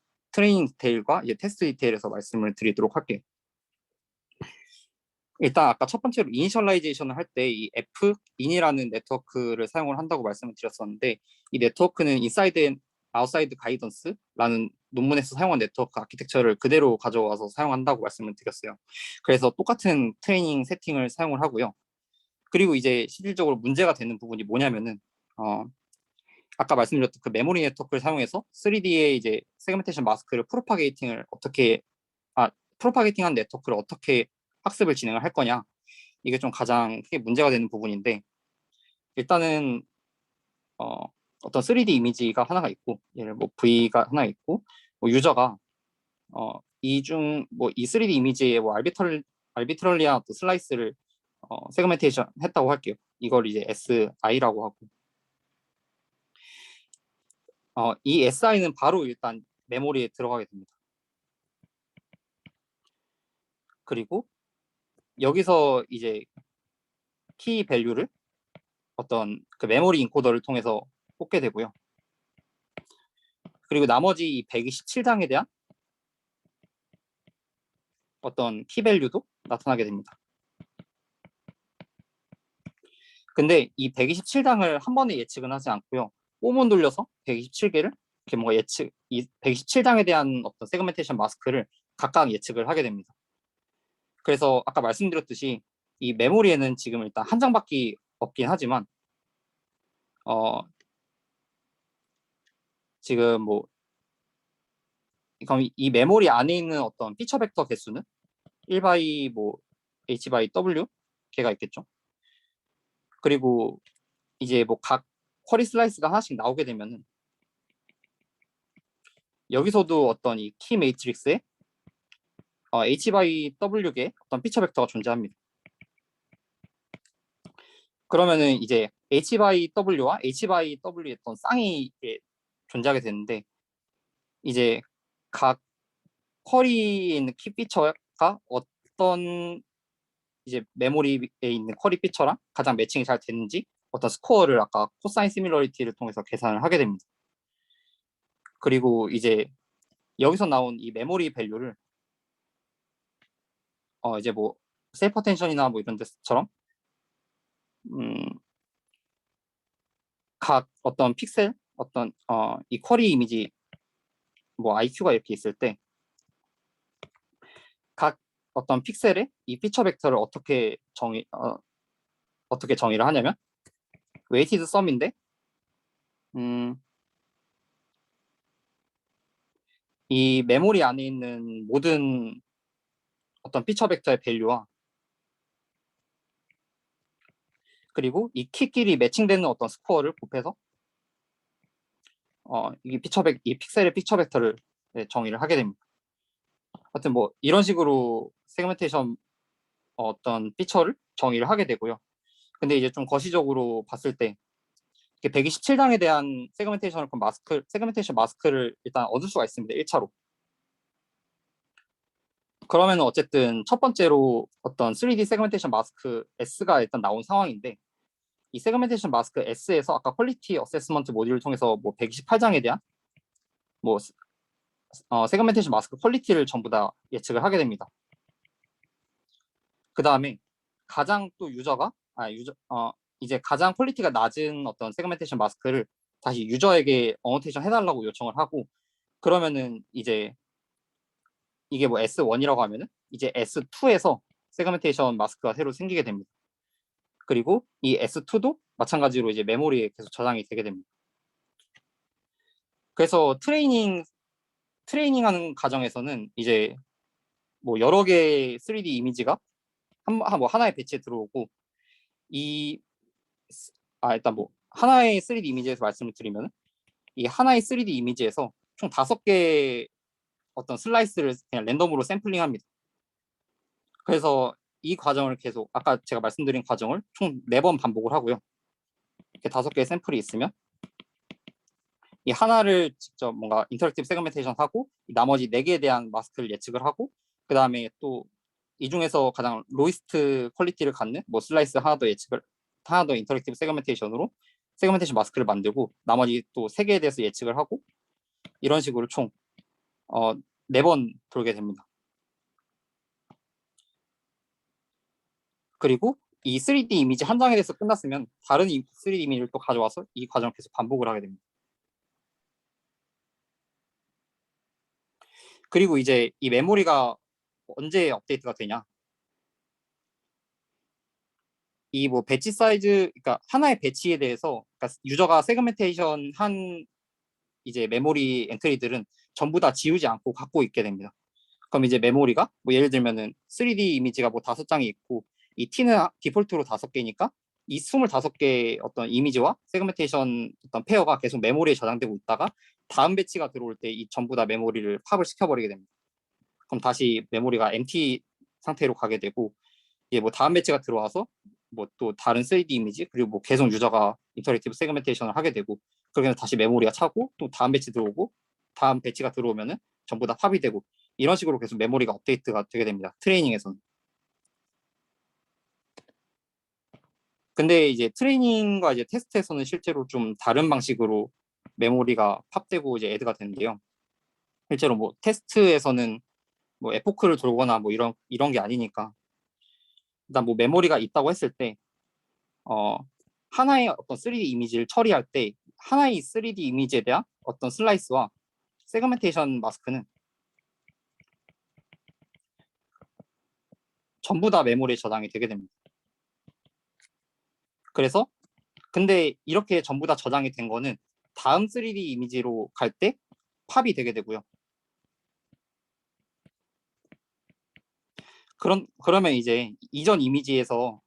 디테일과 이제 테스트 디테일에서 말씀을 드리도록 할게요. 일단 아까 첫 번째로 이니셜라이제이션을 할 때 이 F-in이라는 네트워크를 사용을 한다고 말씀을 드렸었는데, 이 네트워크는 인사이드 앤 아웃사이드 가이던스라는 논문에서 사용한 네트워크 아키텍처를 그대로 가져와서 사용한다고 말씀을 드렸어요. 그래서 똑같은 트레이닝 세팅을 사용을 하고요. 그리고 이제 실질적으로 문제가 되는 부분이 뭐냐면은 아까 말씀드렸던 그 메모리 네트워크를 사용해서 3D의 이제 세그멘테이션 마스크를 프로파게이팅한 네트워크를 어떻게 학습을 진행을 할 거냐, 이게 좀 가장 크게 문제가 되는 부분인데, 일단은 어떤 3D 이미지가 하나가 있고, 예를 뭐 V가 하나 있고, 뭐 유저가 이 3D 이미지에 뭐 알비트럴리한 또 슬라이스를 세그멘테이션 했다고 할게요. 이걸 이제 SI라고 하고, 이 SI는 바로 일단 메모리에 들어가게 됩니다. 그리고 여기서 이제 키 밸류를 어떤 그 메모리 인코더를 통해서 뽑게 되고요. 그리고 나머지 이 127장에 대한 어떤 키 밸류도 나타나게 됩니다. 근데 이 127장을 한 번에 예측은 하지 않고요. 홈온 돌려서 127개를 이렇게 뭔가 이 127장에 대한 어떤 세그멘테이션 마스크를 각각 예측을 하게 됩니다. 그래서 아까 말씀드렸듯이 이 메모리에는 지금 일단 한 장밖에 없긴 하지만 지금 뭐 그럼 이 메모리 안에 있는 어떤 피처 벡터 개수는 1 by 뭐 h by w 개가 있겠죠. 그리고 이제 뭐 각 쿼리 슬라이스가 하나씩 나오게 되면은 여기서도 어떤 이 키 매트릭스에 h by w 개 어떤 피처 벡터가 존재합니다. 그러면은 이제 h by w와 h by w의 어떤 쌍이 존재하게 되는데, 이제 각 쿼리에 있는 키 피처가 어떤 이제 메모리에 있는 쿼리 피처랑 가장 매칭이 잘 되는지 어떤 스코어를 아까 코사인 시뮬러리티를 통해서 계산을 하게 됩니다. 그리고 이제 여기서 나온 이 메모리 밸류를 이제 뭐 셀프 텐션이나 뭐 이런 데처럼 각 어떤 픽셀 어떤 이 쿼리 이미지 뭐 IQ가 이렇게 있을 때 각 어떤 픽셀에 이 피처 벡터를 어떻게 정의를 하냐면 웨이티드 썸인데 이 메모리 안에 있는 모든 어떤 피처 벡터의 밸류와 그리고 이 키끼리 매칭되는 어떤 스코어를 곱해서 이 픽셀의 피처 벡터를 정의를 하게 됩니다. 하여튼 뭐 이런 식으로 세그멘테이션 어떤 피처를 정의를 하게 되고요. 근데 이제 좀 거시적으로 봤을 때 127장에 대한 세그멘테이션 마스크를 일단 얻을 수가 있습니다. 1차로. 그러면 어쨌든 첫 번째로 어떤 3D 세그멘테이션 마스크 S가 일단 나온 상황인데, 이 세그멘테이션 마스크 S에서 아까 퀄리티 어세스먼트 모듈을 통해서 뭐 128장에 대한 뭐 세그멘테이션 마스크 퀄리티를 전부 다 예측을 하게 됩니다. 그 다음에 가장 또 이제 가장 퀄리티가 낮은 어떤 세그멘테이션 마스크를 다시 유저에게 어노테이션 해달라고 요청을 하고, 그러면은 이제 이게 뭐 S1이라고 하면은 이제 S2에서 세그멘테이션 마스크가 새로 생기게 됩니다. 그리고 이 S2도 마찬가지로 이제 메모리에 계속 저장이 되게 됩니다. 그래서 트레이닝하는 과정에서는 이제 뭐 여러 개의 3D 이미지가 하나의 배치에 들어오고, 일단 뭐 하나의 3D 이미지에서 말씀을 드리면 이 하나의 3D 이미지에서 총 5개 어떤 슬라이스를 그냥 랜덤으로 샘플링합니다. 그래서 이 과정을 계속 아까 제가 말씀드린 과정을 총 4번 반복을 하고요. 이렇게 5개의 샘플이 있으면 이 하나를 직접 뭔가 인터랙티브 세그멘테이션 하고 나머지 4개에 대한 마스크를 예측을 하고 그 다음에 또 이 중에서 가장 로이스트 퀄리티를 갖는 뭐 슬라이스 하나 더 인터랙티브 세그멘테이션으로 세그멘테이션 마스크를 만들고 나머지 또 3개에 대해서 예측을 하고 이런 식으로 총 4번 돌게 됩니다. 그리고 이 3D 이미지 한 장에 대해서 끝났으면 다른 3D 이미지를 또 가져와서 이 과정을 계속 반복을 하게 됩니다. 그리고 이제 이 메모리가 언제 업데이트가 되냐? 이 뭐 배치 사이즈, 그러니까 하나의 배치에 대해서 그러니까 유저가 세그멘테이션 한 이제 메모리 엔트리들은 전부 다 지우지 않고 갖고 있게 됩니다. 그럼 이제 메모리가 뭐 예를 들면은 3D 이미지가 뭐 5장이 있고 이 T는 디폴트로 5개니까 이 25개 어떤 이미지와 세그멘테이션 어떤 페어가 계속 메모리에 저장되고 있다가 다음 배치가 들어올 때 이 전부 다 메모리를 팝을 시켜버리게 됩니다. 그럼 다시 메모리가 empty 상태로 가게 되고 이게 뭐 다음 배치가 들어와서 뭐 또 다른 3D 이미지 그리고 뭐 계속 유저가 인터랙티브 세그멘테이션을 하게 되고 그러면 다시 메모리가 차고 또 다음 배치 들어오고 다음 배치가 들어오면은 전부 다 팝이 되고 이런 식으로 계속 메모리가 업데이트가 되게 됩니다. 트레이닝에서는. 근데 이제 트레이닝과 이제 테스트에서는 실제로 좀 다른 방식으로 메모리가 팝되고 이제 애드가 되는데요. 실제로 뭐 테스트에서는 뭐 에포크를 돌거나 뭐 이런 게 아니니까 일단 뭐 메모리가 있다고 했을 때 하나의 어떤 3D 이미지를 처리할 때 하나의 3D 이미지에 대한 어떤 슬라이스와 세그멘테이션 마스크는 전부 다 메모리에 저장이 되게 됩니다. 그래서 근데 이렇게 전부 다 저장이 된 거는 다음 3D 이미지로 갈 때 팝이 되게 되고요. 그러면 이제 이전 이미지에서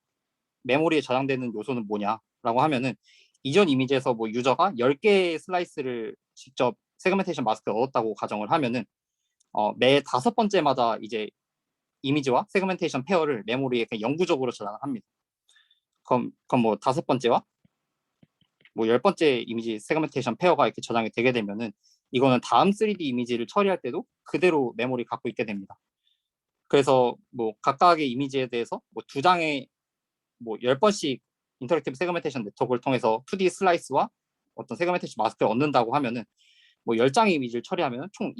메모리에 저장되는 요소는 뭐냐라고 하면은 이전 이미지에서 뭐 유저가 10개의 슬라이스를 직접 세그멘테이션 마스크를 얻었다고 가정을 하면은 매 5번째마다 이제 이미지와 세그멘테이션 페어를 메모리에 그냥 영구적으로 저장을 합니다. 그럼 뭐 5번째와 뭐 10번째 이미지 세그멘테이션 페어가 이렇게 저장이 되게 되면은 이거는 다음 3D 이미지를 처리할 때도 그대로 메모리 갖고 있게 됩니다. 그래서 뭐 각각의 이미지에 대해서 뭐 2장의 뭐 10번씩 인터랙티브 세그멘테이션 네트워크를 통해서 2D 슬라이스와 어떤 세그멘테이션 마스크를 얻는다고 하면은 뭐 10장의 이미지를 처리하면 총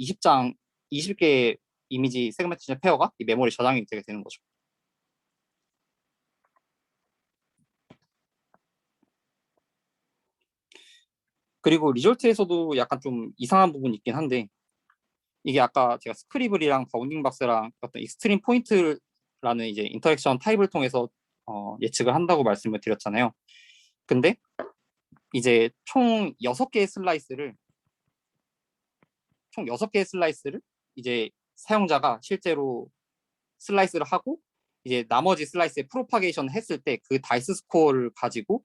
20개의 이미지 세그멘테이션 페어가 이 메모리 저장이 되게 되는 거죠. 그리고 리졸트에서도 약간 좀 이상한 부분이 있긴 한데 이게 아까 제가 스크리블이랑 바운딩 박스랑 어떤 익스트림 포인트라는 이제 인터랙션 타입을 통해서 예측을 한다고 말씀을 드렸잖아요. 근데 이제 총 6개의 슬라이스를 이제 사용자가 실제로 슬라이스를 하고 이제 나머지 슬라이스에 프로파게이션 했을 때 그 다이스 스코어를 가지고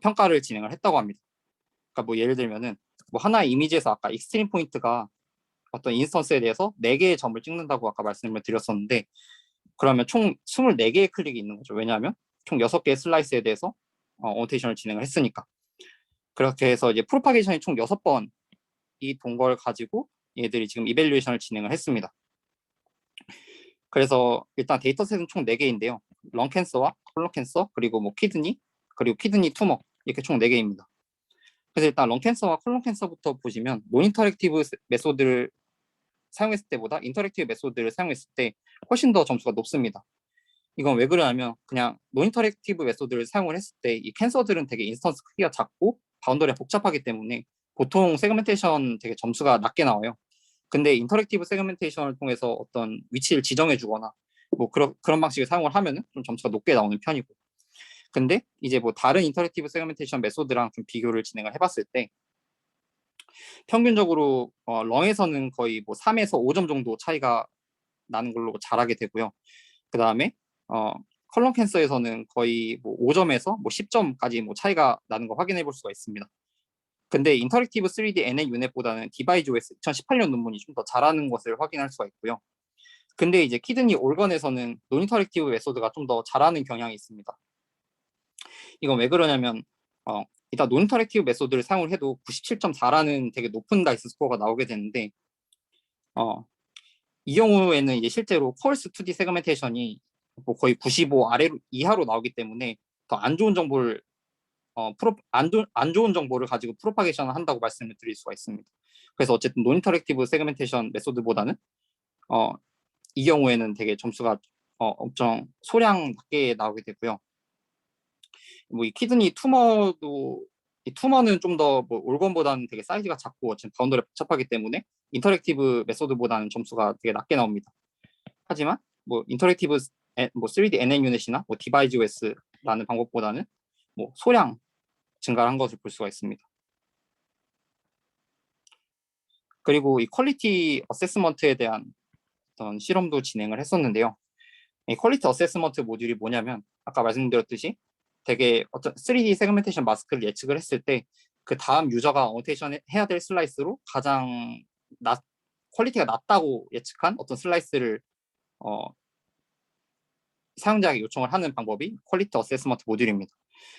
평가를 진행을 했다고 합니다. 그러니까 뭐 예를 들면은 뭐 하나의 이미지에서 아까 익스트림 포인트가 어떤 인스턴스에 대해서 4개의 점을 찍는다고 아까 말씀을 드렸었는데 그러면 총 24개의 클릭이 있는 거죠. 왜냐하면 총 6개의 슬라이스에 대해서 어노테이션을 진행을 했으니까. 그렇게 해서 이제 프로파게이션이 총 6번이 돈 걸 가지고 얘들이 지금 이밸류에이션을 진행을 했습니다. 그래서 일단 데이터셋은 총 4개인데요. 런 캔서와 콜론 캔서 그리고 뭐 키드니 그리고 키드니 투머 이렇게 총 4개입니다. 그래서 일단 런 캔서와 콜론 캔서부터 보시면 노인터랙티브 메소드를 사용했을 때보다 인터랙티브 메소드를 사용했을 때 훨씬 더 점수가 높습니다. 이건 왜 그러냐면 그냥 노인터랙티브 메소드를 사용을 했을 때 이 캔서들은 되게 인스턴스 크기가 작고 바운더리가 복잡하기 때문에 보통 세그멘테이션 되게 점수가 낮게 나와요. 근데 인터랙티브 세그멘테이션을 통해서 어떤 위치를 지정해 주거나 뭐 그런 방식을 사용을 하면은 좀 점수가 높게 나오는 편이고 근데 이제 뭐 다른 인터랙티브 세그멘테이션 메소드랑 좀 비교를 진행을 해봤을 때 평균적으로 런에서는 거의 뭐 3에서 5점 정도 차이가 나는 걸로 잘하게 되고요. 그 다음에 컬럼 캔서에서는 거의 뭐 5점에서 뭐 10점까지 뭐 차이가 나는 걸 확인해 볼 수가 있습니다. 근데 인터랙티브 3D NA 유넷보다는 디바이즈 OS 2018년 논문이 좀 더 잘하는 것을 확인할 수가 있고요. 근데 이제 키드니 올건에서는 논인터랙티브 메소드가 좀 더 잘하는 경향이 있습니다. 이건 왜 그러냐면 일단 논인터랙티브 메소드를 사용을 해도 97.4라는 되게 높은 다이스 스코어가 나오게 되는데 이 경우에는 이제 실제로 펄스 2D 세그멘테이션이 뭐 거의 95 이하로 나오기 때문에 더 안 좋은 정보를 안 좋은 정보를 가지고 프로파게이션을 한다고 말씀을 드릴 수가 있습니다. 그래서 어쨌든 논인터랙티브 세그멘테이션 메소드보다는 이 경우에는 되게 점수가 엄청 소량 낮게 나오게 되고요. 뭐 이 키드니 투머도 이 투머는 좀 더 뭐 올건보다는 되게 사이즈가 작고 어쨌든 바운더리가 복잡하기 때문에 인터랙티브 메소드보다는 점수가 되게 낮게 나옵니다. 하지만 뭐 인터랙티브 뭐 3D NN 유닛이나 뭐 디바이즈 OS라는 방법보다는 뭐 소량 증가한 것을 볼 수가 있습니다. 그리고 이 퀄리티 어세스먼트에 대한 어떤 실험도 진행을 했었는데요. 이 퀄리티 어세스먼트 모듈이 뭐냐면 아까 말씀드렸듯이 되게 어떤 3D 세그멘테이션 마스크를 예측을 했을 때 그 다음 유저가 어노테이션 해야 될 슬라이스로 가장 퀄리티가 낮다고 예측한 어떤 슬라이스를 사용자에게 요청을 하는 방법이 퀄리티 어세스먼트 모듈입니다.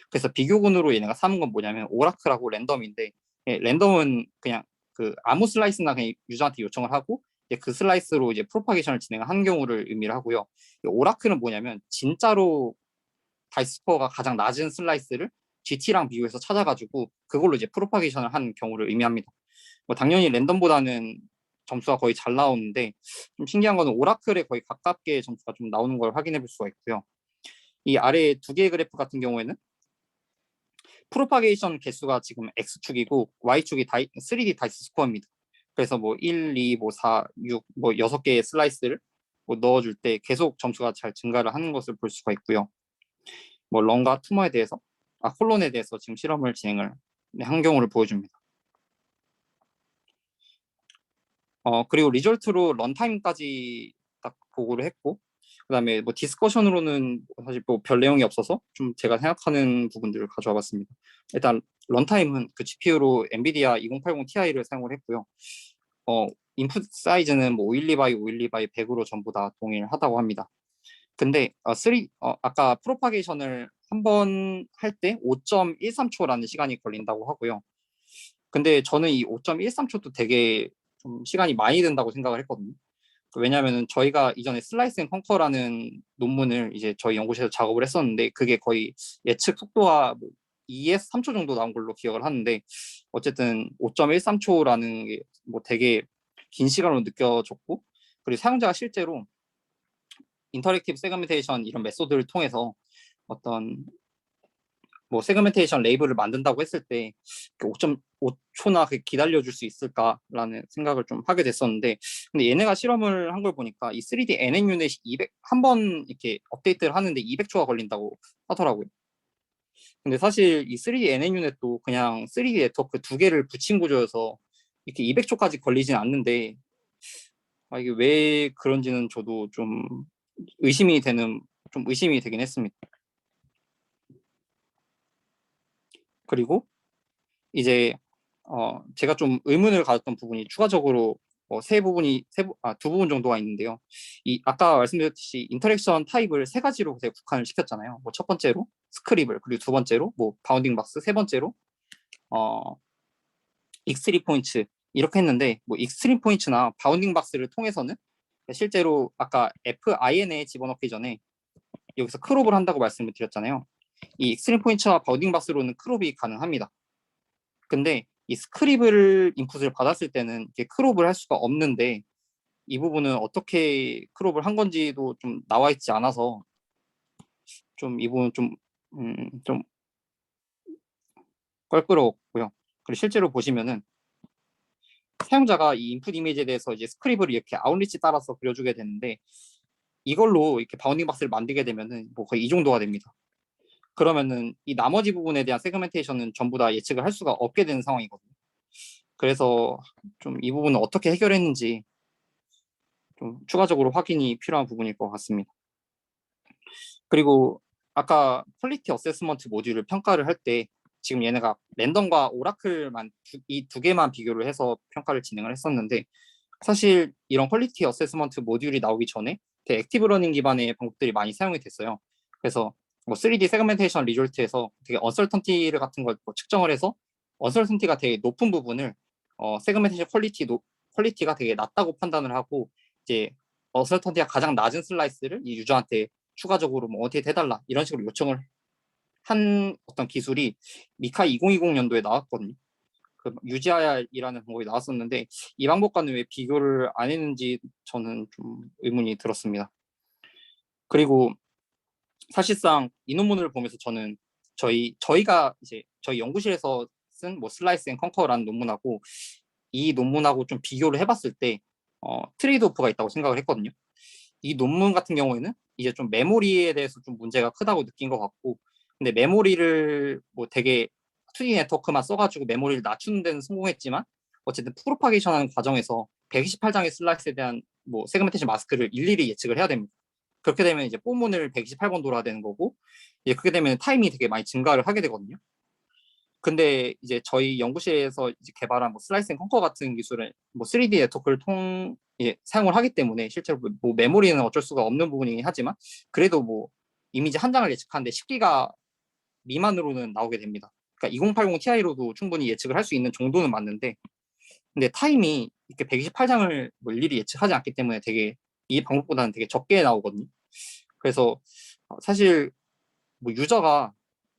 그래서 비교군으로 얘네가 삼은 건 뭐냐면 오라클하고 랜덤인데 랜덤은 그냥 그 아무 슬라이스나 그냥 유저한테 요청을 하고 그 슬라이스로 이제 프로파게이션을 진행하는 경우를 의미를 하고요. 오라클은 뭐냐면 진짜로 다이스 스코어가 가장 낮은 슬라이스를 GT랑 비교해서 찾아가지고 그걸로 이제 프로파게이션을 하는 경우를 의미합니다. 뭐 당연히 랜덤보다는 점수가 거의 잘 나오는데 좀 신기한 거는 오라클에 거의 가깝게 점수가 좀 나오는 걸 확인해 볼 수가 있고요. 이 아래 두 개의 그래프 같은 경우에는 프로파게이션 개수가 지금 X축이고 Y축이 3D 다이스 스코어입니다. 그래서 뭐 1, 2, 뭐 4, 6, 뭐 6개의 슬라이스를 뭐 넣어줄 때 계속 점수가 잘 증가를 하는 것을 볼 수가 있고요. 뭐 런과 투머에 대해서, 콜론에 대해서 지금 실험을 진행을 한 경우를 보여줍니다. 그리고 리졸트로 런타임까지 딱 보고를 했고, 그다음에 뭐 디스커션으로는 사실 뭐 별 내용이 없어서 좀 제가 생각하는 부분들을 가져와 봤습니다. 일단 런타임은 그 GPU로 엔비디아 2080 Ti를 사용을 했고요. 인풋 사이즈는 뭐 512 x 512 x 100으로 전부 다 동일하다고 합니다. 근데 아까 프로파게이션을 한 번 할 때 5.13초라는 시간이 걸린다고 하고요. 근데 저는 이 5.13초도 되게 좀 시간이 많이 든다고 생각을 했거든요. 왜냐하면 저희가 이전에 슬라이스 앤 컨커라는 논문을 이제 저희 연구실에서 작업을 했었는데 그게 거의 예측 속도가 뭐 2에서 3초 정도 나온 걸로 기억을 하는데 어쨌든 5.13초라는 게 뭐 되게 긴 시간으로 느껴졌고 그리고 사용자가 실제로 인터랙티브 세그멘테이션 이런 메소드를 통해서 어떤 뭐 세그멘테이션 레이블을 만든다고 했을 때 5.5초나 기다려줄 수 있을까라는 생각을 좀 하게 됐었는데 근데 얘네가 실험을 한 걸 보니까 이 3D NN 유닛이 200한 번 이렇게 업데이트를 하는데 200초가 걸린다고 하더라고요. 근데 사실 이 3D NN 유닛도 그냥 3D 네트워크 두 개를 붙인 구조여서 이렇게 200초까지 걸리진 않는데 이게 왜 그런지는 저도 좀 의심이 되긴 했습니다. 그리고 이제 제가 좀 의문을 가졌던 부분이 추가적으로 두 부분 정도가 있는데요. 아까 말씀드렸듯이 인터랙션 타입을 세 가지로 국한을 시켰잖아요. 뭐 첫 번째로 스크립을, 그리고 두 번째로 뭐 바운딩 박스, 세 번째로 익스트림 포인트 이렇게 했는데 뭐 익스트림 포인트나 바운딩 박스를 통해서는 실제로 아까 FIN에 집어넣기 전에 여기서 크롭을 한다고 말씀을 드렸잖아요. 이 익스트림 포인트와 바운딩 박스로는 크롭이 가능합니다. 근데 이 스크립을 인풋을 받았을 때는 이렇게 크롭을 할 수가 없는데 이 부분은 어떻게 크롭을 한 건지도 좀 나와 있지 않아서 좀 이 부분 좀 껄끄러웠고요. 그리고 실제로 보시면은 사용자가 이 인풋 이미지에 대해서 이제 스크립을 이렇게 아웃리치 따라서 그려주게 되는데 이걸로 이렇게 바운딩 박스를 만들게 되면은 뭐 거의 이 정도가 됩니다. 그러면은 이 나머지 부분에 대한 세그멘테이션은 전부 다 예측을 할 수가 없게 되는 상황이거든요. 그래서 좀 이 부분은 어떻게 해결했는지 좀 추가적으로 확인이 필요한 부분일 것 같습니다. 그리고 아까 퀄리티 어세스먼트 모듈을 평가를 할 때 지금 얘네가 랜덤과 오라클만 이 두 개만 비교를 해서 평가를 진행을 했었는데 사실 이런 퀄리티 어세스먼트 모듈이 나오기 전에 되게 액티브 러닝 기반의 방법들이 많이 사용이 됐어요. 그래서 뭐 3D 세그멘테이션 리졸트에서 되게 언설턴티 같은 걸 뭐 측정을 해서 언설턴티가 되게 높은 부분을 세그멘테이션 퀄리티가 되게 낮다고 판단을 하고 이제 언설턴티가 가장 낮은 슬라이스를 이 유저한테 추가적으로 뭐 어떻게 해달라 이런 식으로 요청을 한 어떤 기술이 미카 2020년도에 나왔거든요. 그 UGIR이라는 방법이 나왔었는데 이 방법과는 왜 비교를 안 했는지 저는 좀 의문이 들었습니다. 그리고 사실상 이 논문을 보면서 저는 저희가 이제 저희 연구실에서 쓴 뭐 슬라이스 앤 컨커라는 논문하고 이 논문하고 좀 비교를 해봤을 때 트레이드오프가 있다고 생각을 했거든요. 이 논문 같은 경우에는 이제 좀 메모리에 대해서 좀 문제가 크다고 느낀 것 같고, 근데 메모리를 뭐 되게 2D 네트워크만 써가지고 메모리를 낮추는 데는 성공했지만 어쨌든 프로파게이션하는 과정에서 128장의 슬라이스에 대한 뭐 세그멘테이션 마스크를 일일이 예측을 해야 됩니다. 그렇게 되면 이제 뽀문을 128번 돌아야 되는 거고, 이제 그렇게 되면 타임이 되게 많이 증가를 하게 되거든요. 근데 이제 저희 연구실에서 이제 개발한 뭐 슬라이스 앤 컨커 같은 기술은 뭐 3D 네트워크를 사용을 하기 때문에 실제로 뭐 메모리는 어쩔 수가 없는 부분이긴 하지만 그래도 뭐 이미지 한 장을 예측하는데 10기가 미만으로는 나오게 됩니다. 그러니까 2080 Ti로도 충분히 예측을 할 수 있는 정도는 맞는데, 근데 타임이 이렇게 128장을 뭐 일일이 예측하지 않기 때문에 되게 이 방법보다는 되게 적게 나오거든요. 그래서 사실 뭐 유저가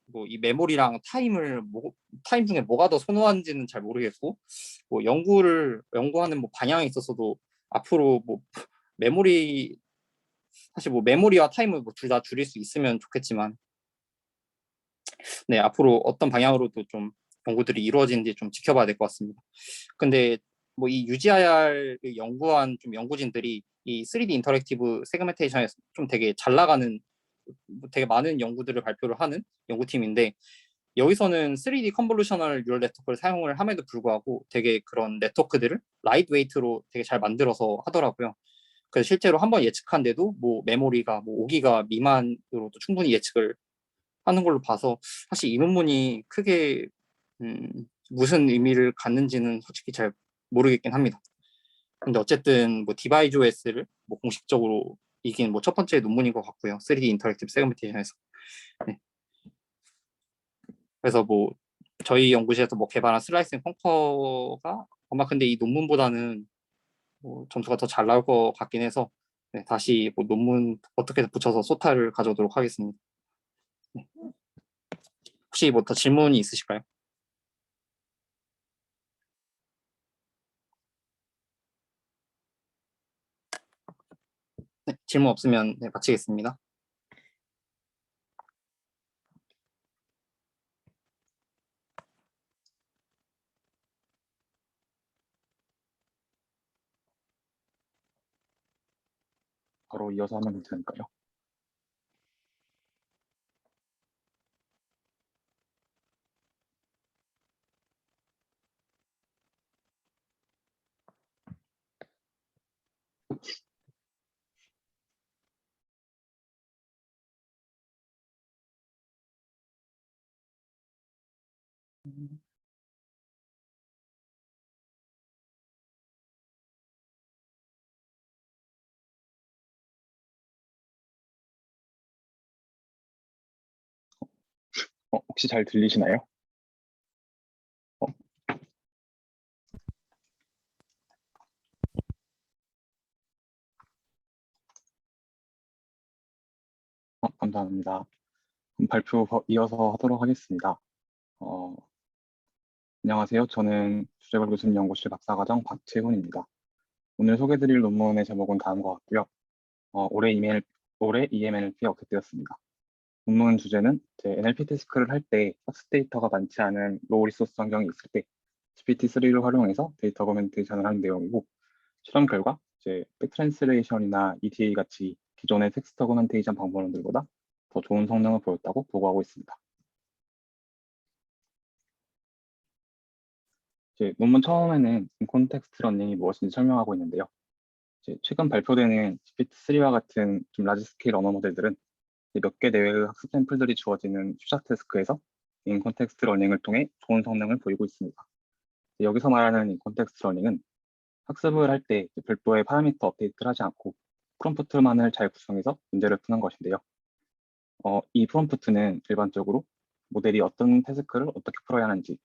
뭐 이 메모리랑 타임 중에 뭐가 더 선호하는지는 잘 모르겠고, 뭐 연구하는 뭐 방향에 있어서도 앞으로 뭐 메모리 사실 뭐 메모리와 타임을 뭐 둘 다 줄일 수 있으면 좋겠지만, 네, 앞으로 어떤 방향으로도 좀 연구들이 이루어지는지 좀 지켜봐야 될 것 같습니다. 근데 뭐 이 UGIR을 연구한 좀 연구진들이 이 3D 인터랙티브 세그멘테이션에서 좀 되게 잘 나가는 되게 많은 연구들을 발표를 하는 연구팀인데, 여기서는 3D 컨볼루셔널 뉴럴 네트워크를 사용을 함에도 불구하고 되게 그런 네트워크들을 라이트 웨이트로 되게 잘 만들어서 하더라고요. 그래서 실제로 한번 예측한데도 뭐 메모리가 뭐 5기가 미만으로도 충분히 예측을 하는 걸로 봐서 사실 이 논문이 크게 무슨 의미를 갖는지는 솔직히 잘 모르겠긴 합니다. 근데 어쨌든 뭐 디바이즈 OS를 뭐 공식적으로 이긴 뭐 첫 번째 논문인 것 같고요. 3D 인터랙티브 세그멘테이션에서. 네. 그래서 뭐 저희 연구실에서 뭐 개발한 슬라이스 펑커가 아마 근데 이 논문보다는 뭐 점수가 더 잘 나올 것 같긴 해서, 네, 다시 뭐 논문 어떻게든 붙여서 소타를 가져오도록 하겠습니다. 네. 혹시 뭐 더 질문이 있으실까요? 네, 질문 없으면 네, 마치겠습니다. 바로 이어서 하면 괜찮을까요? 혹시 잘 들리시나요? 어, 감사합니다. 그럼 발표 이어서 하도록 하겠습니다. 어, 안녕하세요. 저는 주재걸 교수님 연구실 박사과정 박채훈입니다. 오늘 소개드릴 논문의 제목은 다음과 같고요. 올해 EMNLP가 업데이트되었습니다. 논문 주제는 NLP 태스크를 할 때 박스 데이터가 많지 않은 로우 리소스 환경이 있을 때 GPT-3를 활용해서 데이터 어그멘테이션을 하는 내용이고, 실험 결과 백트랜슬레이션이나 ETA 같이 기존의 텍스트 어그멘테이션 방법론들보다 더 좋은 성능을 보였다고 보고하고 있습니다. 논문 처음에는 인콘텍스트 러닝이 무엇인지 설명하고 있는데요. 최근 발표되는 GPT-3와 같은 좀 라지 스케일 언어 모델들은 몇 개 내외의 학습 샘플들이 주어지는 슈작 태스크에서 인콘텍스트 러닝을 통해 좋은 성능을 보이고 있습니다. 여기서 말하는 인콘텍스트 러닝은 학습을 할 때 별도의 파라미터 업데이트를 하지 않고 프롬프트만을 잘 구성해서 문제를 푸는 것인데요. 이 프롬프트는 일반적으로 모델이 어떤 태스크를 어떻게 풀어야 하는지에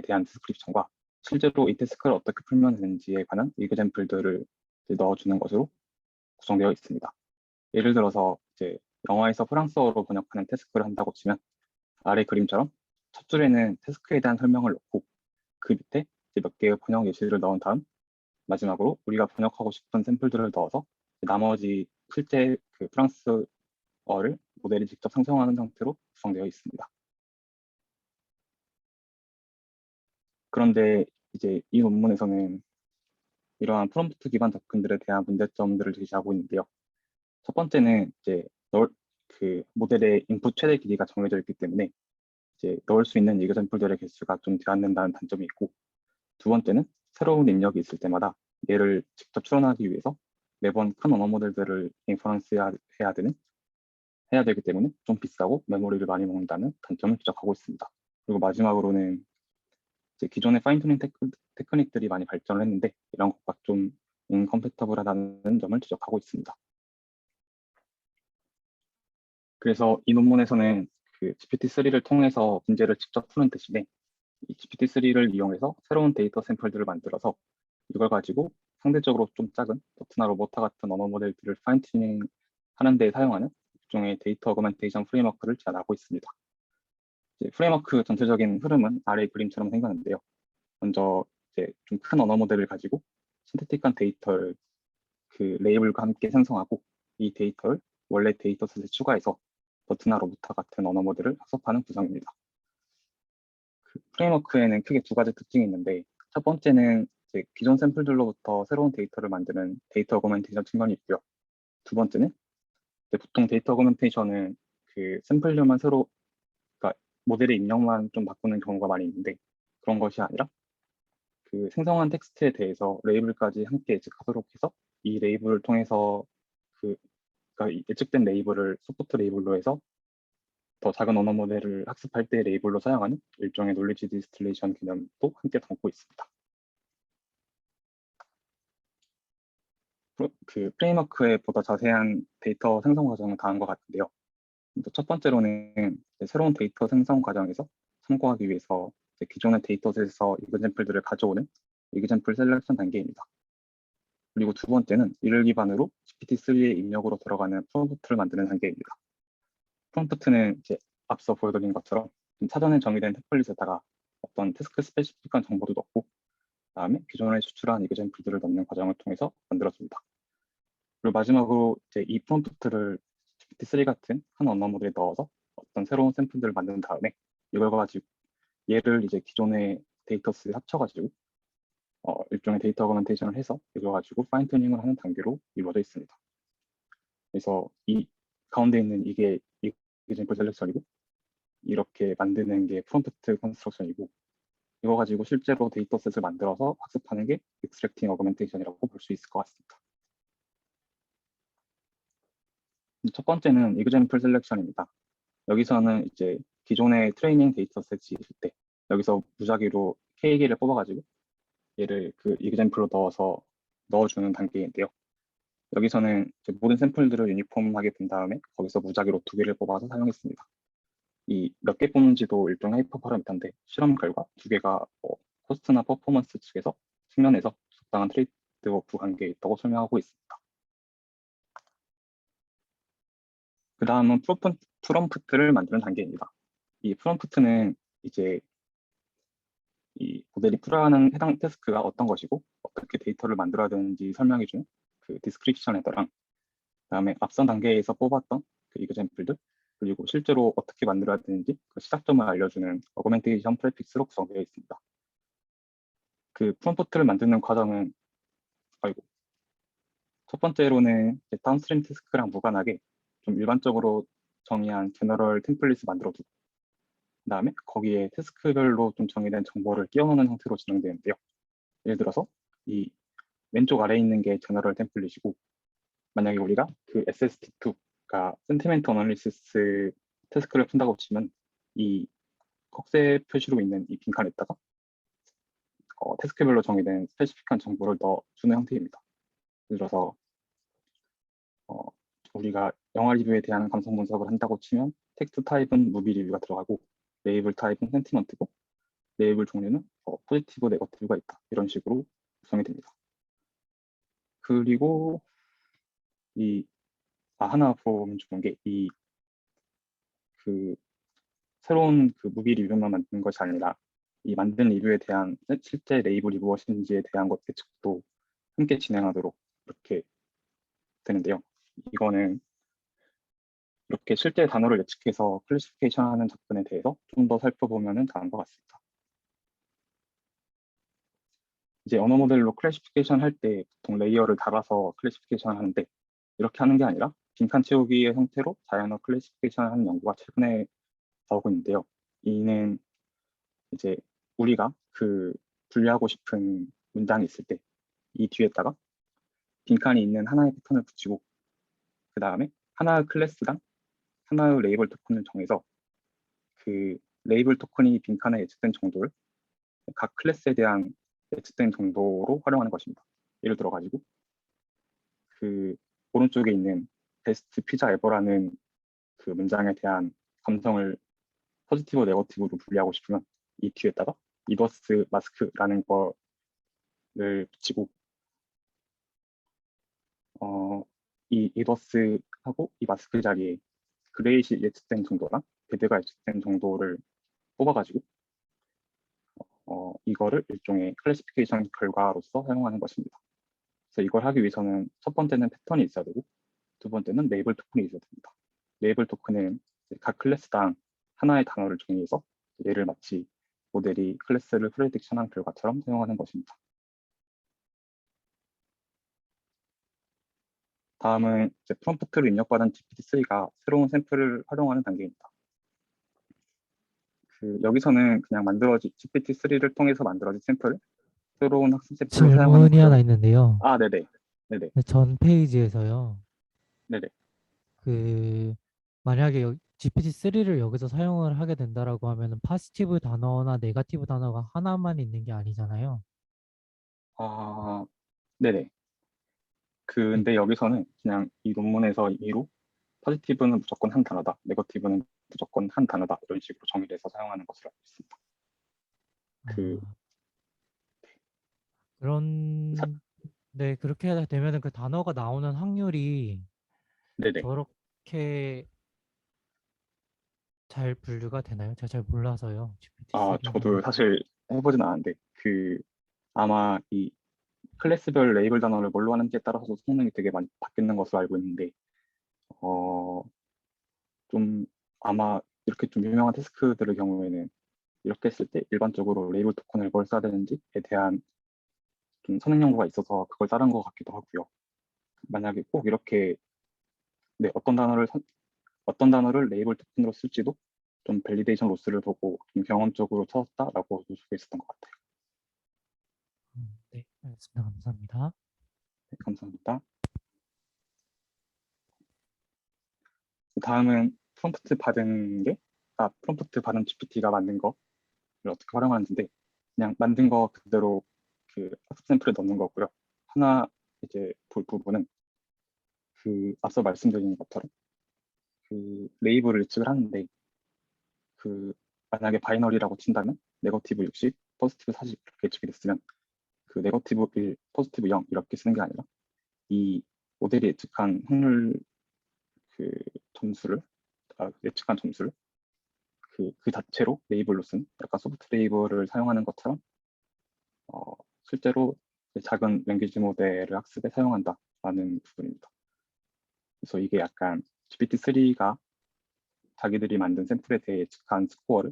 대한 디스크립션과 실제로 이 태스크를 어떻게 풀면 되는지에 관한 이그젬플들을 넣어주는 것으로 구성되어 있습니다. 예를 들어서 이제 영어에서 프랑스어로 번역하는 태스크를 한다고 치면 아래 그림처럼 첫 줄에는 태스크에 대한 설명을 넣고 그 밑에 이제 몇 개의 번역 예시를 넣은 다음 마지막으로 우리가 번역하고 싶은 샘플들을 넣어서 나머지 실제 그 프랑스어를 모델이 직접 생성하는 형태로 구성되어 있습니다. 그런데 이제 이 논문에서는 이러한 프롬프트 기반 접근들에 대한 문제점들을 제시하고 있는데요. 첫 번째는 이제 그 모델의 인풋 최대 길이가 정해져 있기 때문에 이제 넣을 수 있는 이그젬플들의 개수가 좀 제한된다는 단점이 있고, 두 번째는 새로운 입력이 있을 때마다 얘를 직접 추론하기 위해서 매번 큰 언어 모델들을 인퍼런스 해야 되기 때문에 좀 비싸고 메모리를 많이 먹는다는 단점을 지적하고 있습니다. 그리고 마지막으로는 이제 기존의 파인튜닝 테크닉들이 많이 발전을 했는데 이런 것과 좀 인컴패터블하다는 점을 지적하고 있습니다. 그래서 이 논문에서는 그 GPT-3를 통해서 문제를 직접 푸는 대신에 이 GPT-3를 이용해서 새로운 데이터 샘플들을 만들어서 이걸 가지고 상대적으로 좀 작은 더트나 로버타 같은 언어 모델들을 파인튜닝 하는 데 사용하는 일종의 데이터 어그멘테이션 프레임워크를 제안하고 있습니다. 프레임워크 전체적인 흐름은 아래 그림처럼 생겼는데요. 먼저 이제 좀 큰 언어 모델을 가지고 신테틱한 데이터를 그 레이블과 함께 생성하고 이 데이터를 원래 데이터셋에 추가해서 더트나 로버타 같은 언어 모델을 학습하는 구성입니다. 그 프레임워크에는 크게 두 가지 특징이 있는데, 첫 번째는 이제 기존 샘플들로부터 새로운 데이터를 만드는 데이터 어그멘테이션 측면이 있고요. 두 번째는 보통 데이터 어그멘테이션은 그 샘플류만 새로, 그러니까 모델의 입력만 좀 바꾸는 경우가 많이 있는데, 그런 것이 아니라 그 생성한 텍스트에 대해서 레이블까지 함께 예측하도록 해서 이 레이블을 통해서 그러니까 이 예측된 레이블을 소프트 레이블로 해서 더 작은 언어 모델을 학습할 때 레이블로 사용하는 일종의 놀리지 디스틸레이션 개념도 함께 담고 있습니다. 그 프레임워크에 보다 자세한 데이터 생성 과정은 다음과 같은데요. 첫 번째로는 새로운 데이터 생성 과정에서 참고하기 위해서 기존의 데이터셋에서 이그젬플들을 가져오는 이그젬플 셀렉션 단계입니다. 그리고 두 번째는 이를 기반으로 GPT-3의 입력으로 들어가는 프롬프트를 만드는 단계입니다. 프롬프트는 이제 앞서 보여드린 것처럼 사전에 정의된 템플릿에다가 어떤 태스크 스페시픽한 정보도 넣고 그다음에 기존에 수출한 이그젬플들을 넣는 과정을 통해서 만들어집니다. 그리고 마지막으로 이제 이 프롬프트를 GPT-3 같은 한 언어 모델에 넣어서 어떤 새로운 샘플들을 만든 다음에 이걸 가지고 얘를 이제 기존의 데이터셋에 합쳐가지고 일종의 데이터 어그멘테이션을 해서 이걸 가지고 파인 튜닝을 하는 단계로 이루어져 있습니다. 그래서 이 가운데 있는 이게 이그젬플 셀렉션이고 이렇게 만드는 게 프롬프트 컨스트럭션이고 이거 가지고 실제로 데이터셋을 만들어서 학습하는 게 익스트랙팅 어그멘테이션이라고 볼 수 있을 것 같습니다. 첫 번째는 이그젬플 셀렉션입니다. 여기서는 이제 기존의 트레이닝 데이터셋이 있을 때 여기서 무작위로 K개를 뽑아가지고 얘를 그 이그젬플로 넣어주는 단계인데요. 여기서는 이제 모든 샘플들을 유니폼하게 본 다음에 거기서 무작위로 2개를 뽑아서 사용했습니다. 이 몇 개 뽑는지도 일종의 하이퍼 파라미터인데 실험 결과 2개가 코스트나 퍼포먼스 측면에서 적당한 트레이드오프 관계에 있다고 설명하고 있습니다. 그 다음은 프롬프트를 만드는 단계입니다. 이 프롬프트는 이제 이 모델이 풀어가는 해당 태스크가 어떤 것이고 어떻게 데이터를 만들어야 되는지 설명해주는 그 디스크립션 헤더랑 그다음에 앞선 단계에서 뽑았던 그 이그젬플들 그리고 실제로 어떻게 만들어야 되는지 그 시작점을 알려주는 어그멘테이션 프레픽스로 구성되어 있습니다. 그 프롬프트를 만드는 과정은 첫 번째로는 다운스트림 태스크랑 무관하게 좀 일반적으로 정의한 제너럴 템플릿을 만들어두고 그다음에 거기에 태스크별로 좀 정의된 정보를 끼워넣는 형태로 진행되는데요. 예를 들어서 이 왼쪽 아래에 있는 게 제너럴 템플릿이고 만약에 우리가 그 SST2가 센티멘트 어널리시스 태스크를 푼다고 치면 이 꺽쇠 표시로 있는 이 빈칸에다가 태스크별로 정의된 스페시픽한 정보를 넣어주는 형태입니다. 예를 들어서 우리가 영화 리뷰에 대한 감성 분석을 한다고 치면 텍스트 타입은 무비 리뷰가 들어가고 레이블 타입은 센티먼트고 레이블 종류는 포지티브, 네거티브가 있다. 이런 식으로 구성이 됩니다. 그리고 하나 보면 좋은 게 새로운 무비 리뷰만 만드는 것이 아니라 이 만든 리뷰에 대한 실제 레이블이 무엇인지에 대한 것 예측도 함께 진행하도록 이렇게 되는데요. 이거는 이렇게 실제 단어를 예측해서 클래시피케이션하는 접근에 대해서 좀 더 살펴보면 다음과 같습니다. 이제 언어 모델로 클래시피케이션 할 때 보통 레이어를 달아서 클래시피케이션 하는데 이렇게 하는 게 아니라 빈칸 채우기의 형태로 다양한 클래시피케이션을 하는 연구가 최근에 나오고 있는데요. 이는 이제 우리가 분류하고 싶은 문장이 있을 때 이 뒤에다가 빈칸이 있는 하나의 패턴을 붙이고 그 다음에 하나의 클래스당 하나의 레이블 토큰을 정해서 그 레이블 토큰이 빈칸에 예측된 정도를 각 클래스에 대한 예측된 정도로 활용하는 것입니다. 예를 들어 가지고 오른쪽에 있는 베스트 피자 에버라는 문장에 대한 감성을 포지티브, 네거티브로 분리하고 싶으면 이 뒤에다가 이더스 마스크라는 거를 붙이고 이 이더스하고 이 마스크 자리에 그레이시 예측된 정도랑 배드가 예측된 정도를 뽑아가지고 이거를 일종의 클래시피케이션 결과로서 사용하는 것입니다. 그래서 이걸 하기 위해서는 첫 번째는 패턴이 있어야 되고 두 번째는 레이블 토큰이 있어야 됩니다. 레이블 토큰은 각 클래스당 하나의 단어를 정의해서 얘를 마치 모델이 클래스를 프레딕션한 결과처럼 사용하는 것입니다. 다음은 이제 프롬프트를 입력받은 GPT-3가 새로운 샘플을 활용하는 단계입니다. 여기서는 그냥 GPT-3를 통해서 만들어진 샘플을 새로운 학습 샘플로 사용하는 질문이 하나 거예요. 있는데요. 네네. 네네. 전 페이지에서요. 네네. 만약에 GPT-3를 여기서 사용을 하게 된다라고 하면은 포지티브 단어나 네거티브 단어가 하나만 있는 게 아니잖아요. 네네. 근데 여기서는 그냥 이 논문에서 임의로 포지티브는 무조건 한 단어다, 네거티브는 무조건 한 단어다 이런 식으로 정의를 해서 사용하는 것으로 알고 있습니다. 네, 그렇게 되면은 그 단어가 나오는 확률이 네네. 저렇게 잘 분류가 되나요? 제가 잘 몰라서요. GPT-3는. 저도 사실 해보진 않았는데 아마 이 클래스별 레이블 단어를 뭘로 하는지에 따라서 성능이 되게 많이 바뀌는 것으로 알고 있는데 좀 아마 이렇게 좀 유명한 태스크들의 경우에는 이렇게 했을 때 일반적으로 레이블 토큰을 뭘 써야 되는지에 대한 좀 선행 연구가 있어서 그걸 따른 것 같기도 하고요. 만약에 꼭 이렇게 어떤 단어를 레이블 토큰으로 쓸지도 좀 밸리데이션 로스를 보고 좀 경험적으로 찾았다라고 볼 수가 있었던 것 같아요. 네, 알겠습니다. 감사합니다. 네, 감사합니다. 다음은 프롬프트 받은 GPT가 만든 거를 어떻게 활용하는지인데 그냥 만든 거 그대로 학습 샘플에 넣는 거고요. 하나 이제 볼 부분은 앞서 말씀드린 것처럼 레이블을 예측을 하는데 만약에 바이너리라고 친다면 네거티브 60, 포지티브 40 이렇게 예측이 됐으면 네거티브 1, 포지티브 0 이렇게 쓰는 게 아니라 이 모델이 예측한 확률 예측한 점수를 그 자체로 레이블로 쓴 약간 소프트 레이블을 사용하는 것처럼 실제로 작은 랭귀지 모델을 학습에 사용한다라는 부분입니다. 그래서 이게 약간 GPT-3가 자기들이 만든 샘플에 대해 예측한 스코어를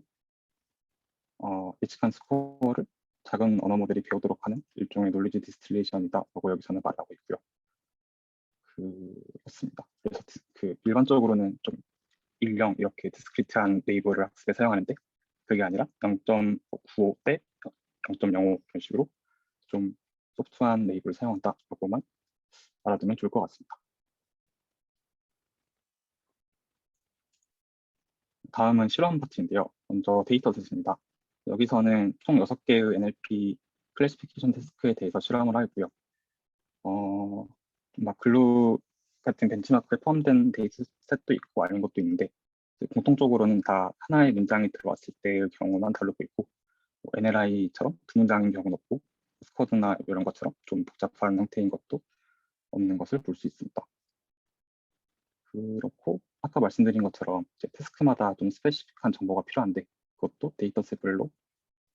작은 언어 모델이 배우도록 하는 일종의 놀리지 디스틸레이션이다라고 여기서는 말하고 있고요. 그렇습니다. 그래서 일반적으로는 좀 1, 0 이렇게 디스크리트한 레이블을 학습에 사용하는데 그게 아니라 0.95 대 0.05 이런 식으로 좀 소프트한 레이블을 사용한다라고만 알아두면 좋을 것 같습니다. 다음은 실험 파트인데요. 먼저 데이터셋입니다. 여기서는 총 6개의 NLP 클래시피케이션 태스크에 대해서 실험을 하고요. 막 글루 같은 벤치마크에 포함된 데이터셋도 있고 아닌 것도 있는데 공통적으로는 다 하나의 문장이 들어왔을 때의 경우만 다루고 있고 NLI처럼 두 문장인 경우는 없고 스쿼드나 이런 것처럼 좀 복잡한 형태인 것도 없는 것을 볼 수 있습니다. 그렇고 아까 말씀드린 것처럼 이제 태스크마다 좀 스페시픽한 정보가 필요한데 그것도 데이터셋별로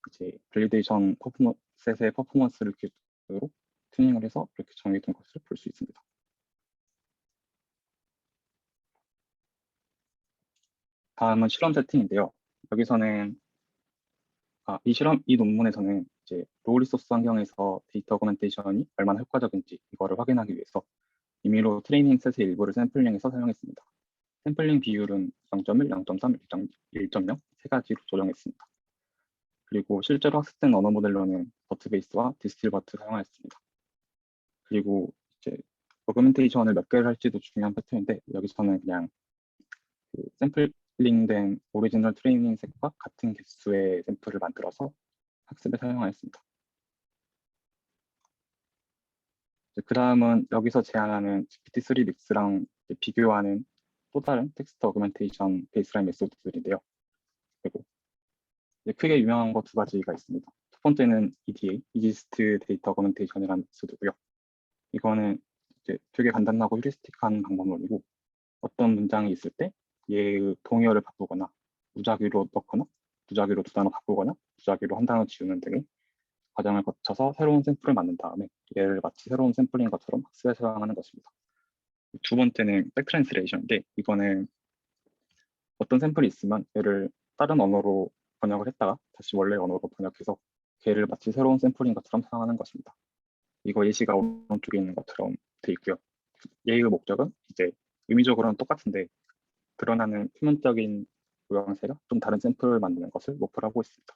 이제 밸리데이션 셋의 퍼포먼스를 기준으로 튜닝을 해서 이렇게 정해둔 것을 볼 수 있습니다. 다음은 실험 세팅인데요. 여기서는 이 논문에서는 이제 로우 리소스 환경에서 데이터 어그멘테이션이 얼마나 효과적인지 이거를 확인하기 위해서 임의로 트레이닝 셋의 일부를 샘플링해서 사용했습니다. 샘플링 비율은 0.1, 0.3, 1.0 세 가지로 조정했습니다. 그리고 실제로 학습된 언어 모델로는 버트베이스와 디스틸버트 사용하였습니다. 그리고 이제 어그멘테이션을 몇 개를 할지도 중요한 패턴인데 여기서는 그냥 그 샘플링된 오리지널 트레이닝 셋과 같은 개수의 샘플을 만들어서 학습에 사용하였습니다. 그 다음은 여기서 제안하는 GPT-3 믹스랑 비교하는 또 다른 텍스트 어그멘테이션 베이스라인 메소드들인데요. 그리고 크게 유명한 거 두 가지가 있습니다. 첫 번째는 EDA, 이지스트 데이터 어그멘테이션이라는 메소드고요. 이거는 이제 되게 간단하고 휴리스틱한 방법론이고 어떤 문장이 있을 때 얘의 동의어를 바꾸거나 무작위로 넣거나 무작위로 두 단어 바꾸거나 무작위로 한 단어 지우는 등의 과정을 거쳐서 새로운 샘플을 만든 다음에 얘를 마치 새로운 샘플인 것처럼 학습에 사용하는 것입니다. 두 번째는 백트랜스레이션인데 이거는 어떤 샘플이 있으면 얘를 다른 언어로 번역을 했다가 다시 원래 언어로 번역해서 걔를 마치 새로운 샘플인 것처럼 사용하는 것입니다. 이거 예시가 오른쪽에 있는 것처럼 되어 있고요. 얘의 목적은 이제 의미적으로는 똑같은데 드러나는 표면적인 모양새가 좀 다른 샘플을 만드는 것을 목표로 하고 있습니다.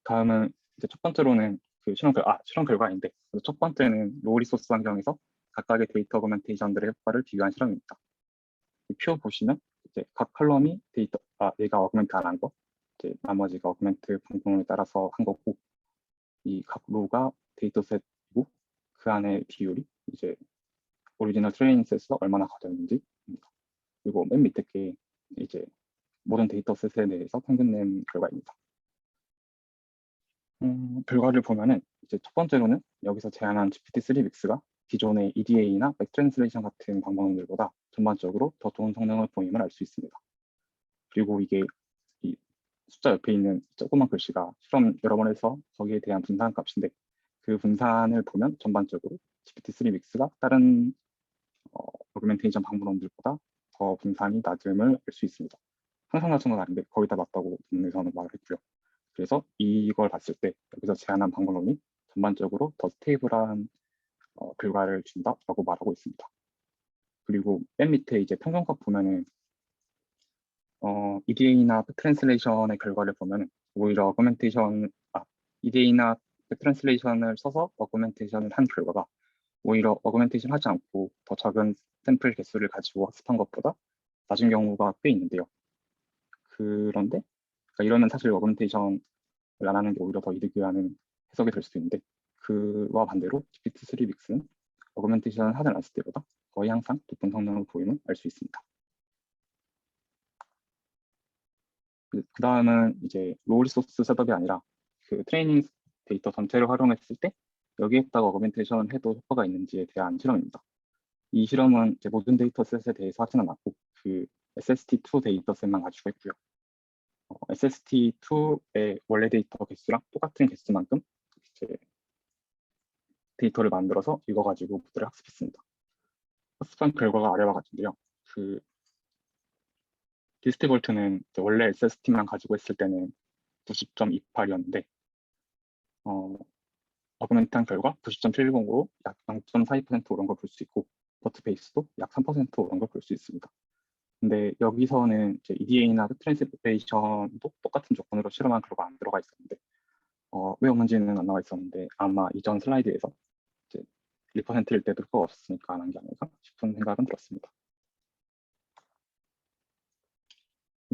다음은 이제 첫 번째로는 그 실험 결과인데 첫 번째는 로우 리소스 환경에서 각각의 데이터 어그멘테이션들의 효과를 비교한 실험입니다. 이 표 보시면 이제 각 컬럼이 얘가 어그멘트 안 한 거, 이제 나머지가 어그멘트 방법론에 따라서 한 거고, 이 각 로가 데이터셋이고 그 안에 비율이 이제 오리지널 트레이닝 셋에서 얼마나 가져있는지입니다. 그리고 맨 밑에 게 이제 모든 데이터셋에 대해서 평균 낸 결과입니다. 결과를 보면은 이제 첫 번째로는 여기서 제안한 GPT-3 믹스가 기존의 EDA나 백트랜슬레이션 같은 방법들보다 전반적으로 더 좋은 성능을 보임을 알 수 있습니다. 그리고 이게 이 숫자 옆에 있는 조그만 글씨가 실험 여러 번 해서 거기에 대한 분산 값인데 그 분산을 보면 전반적으로 GPT-3 믹스가 다른 어그멘테이션 방법론들보다 더 분산이 낮음을 알 수 있습니다. 항상 낮은 건 아닌데 거의 다 맞다고 논문에서는 말을 했고요. 그래서 이걸 봤을 때 여기서 제안한 방법론이 전반적으로 더 스테이블한 결과를 준다라고 말하고 있습니다. 그리고 맨 밑에 이제 평균값 보면은 EDA나 트랜슬레이션의 결과를 보면 오히려 EDA나 트랜슬레이션을 써서 어그멘테이션을 한 결과가 오히려 어그멘테이션 하지 않고 더 작은 샘플 개수를 가지고 학습한 것보다 낮은 경우가 꽤 있는데요. 그런데 그러니까 이러면 사실 어그멘테이션을 안 하는 게 오히려 더 이득이라는 해석이 될 수도 있는데 그와 반대로 GPT-3 믹스는 어그멘테이션을 하지 않았을 때보다 거의 항상 높은 성능을 보임을 알 수 있습니다. 그 다음은 이제 로우 리소스 셋업이 아니라 그 트레이닝 데이터 전체를 활용했을 때 여기에다가 어그멘테이션을 해도 효과가 있는지에 대한 실험입니다. 이 실험은 이제 모든 데이터셋에 대해서 하지는 않았고 그 SST2 데이터셋만 가지고 했고요. SST2의 원래 데이터 개수랑 똑같은 개수만큼 이제 데이터를 만들어서 이거 가지고 모델을 학습했습니다. 학습한 결과가 아래와 같은데요. 그 디스티볼트는 원래 SST만 가지고 했을 때는 90.28이었는데 어그멘트한 결과 90.70으로 약 0.42% 오른 걸 볼 수 있고 버트베이스도 약 3% 오른 걸 볼 수 있습니다. 근데 여기서는 이제 EDA나 트랜스레이션도 똑같은 조건으로 실험한 결과가 안 들어가 있었는데 왜 없는지는 안 나와 있었는데 아마 이전 슬라이드에서 이제 1%일 때도 효과가 없었으니까 안 한 게 아닌가 싶은 생각은 들었습니다.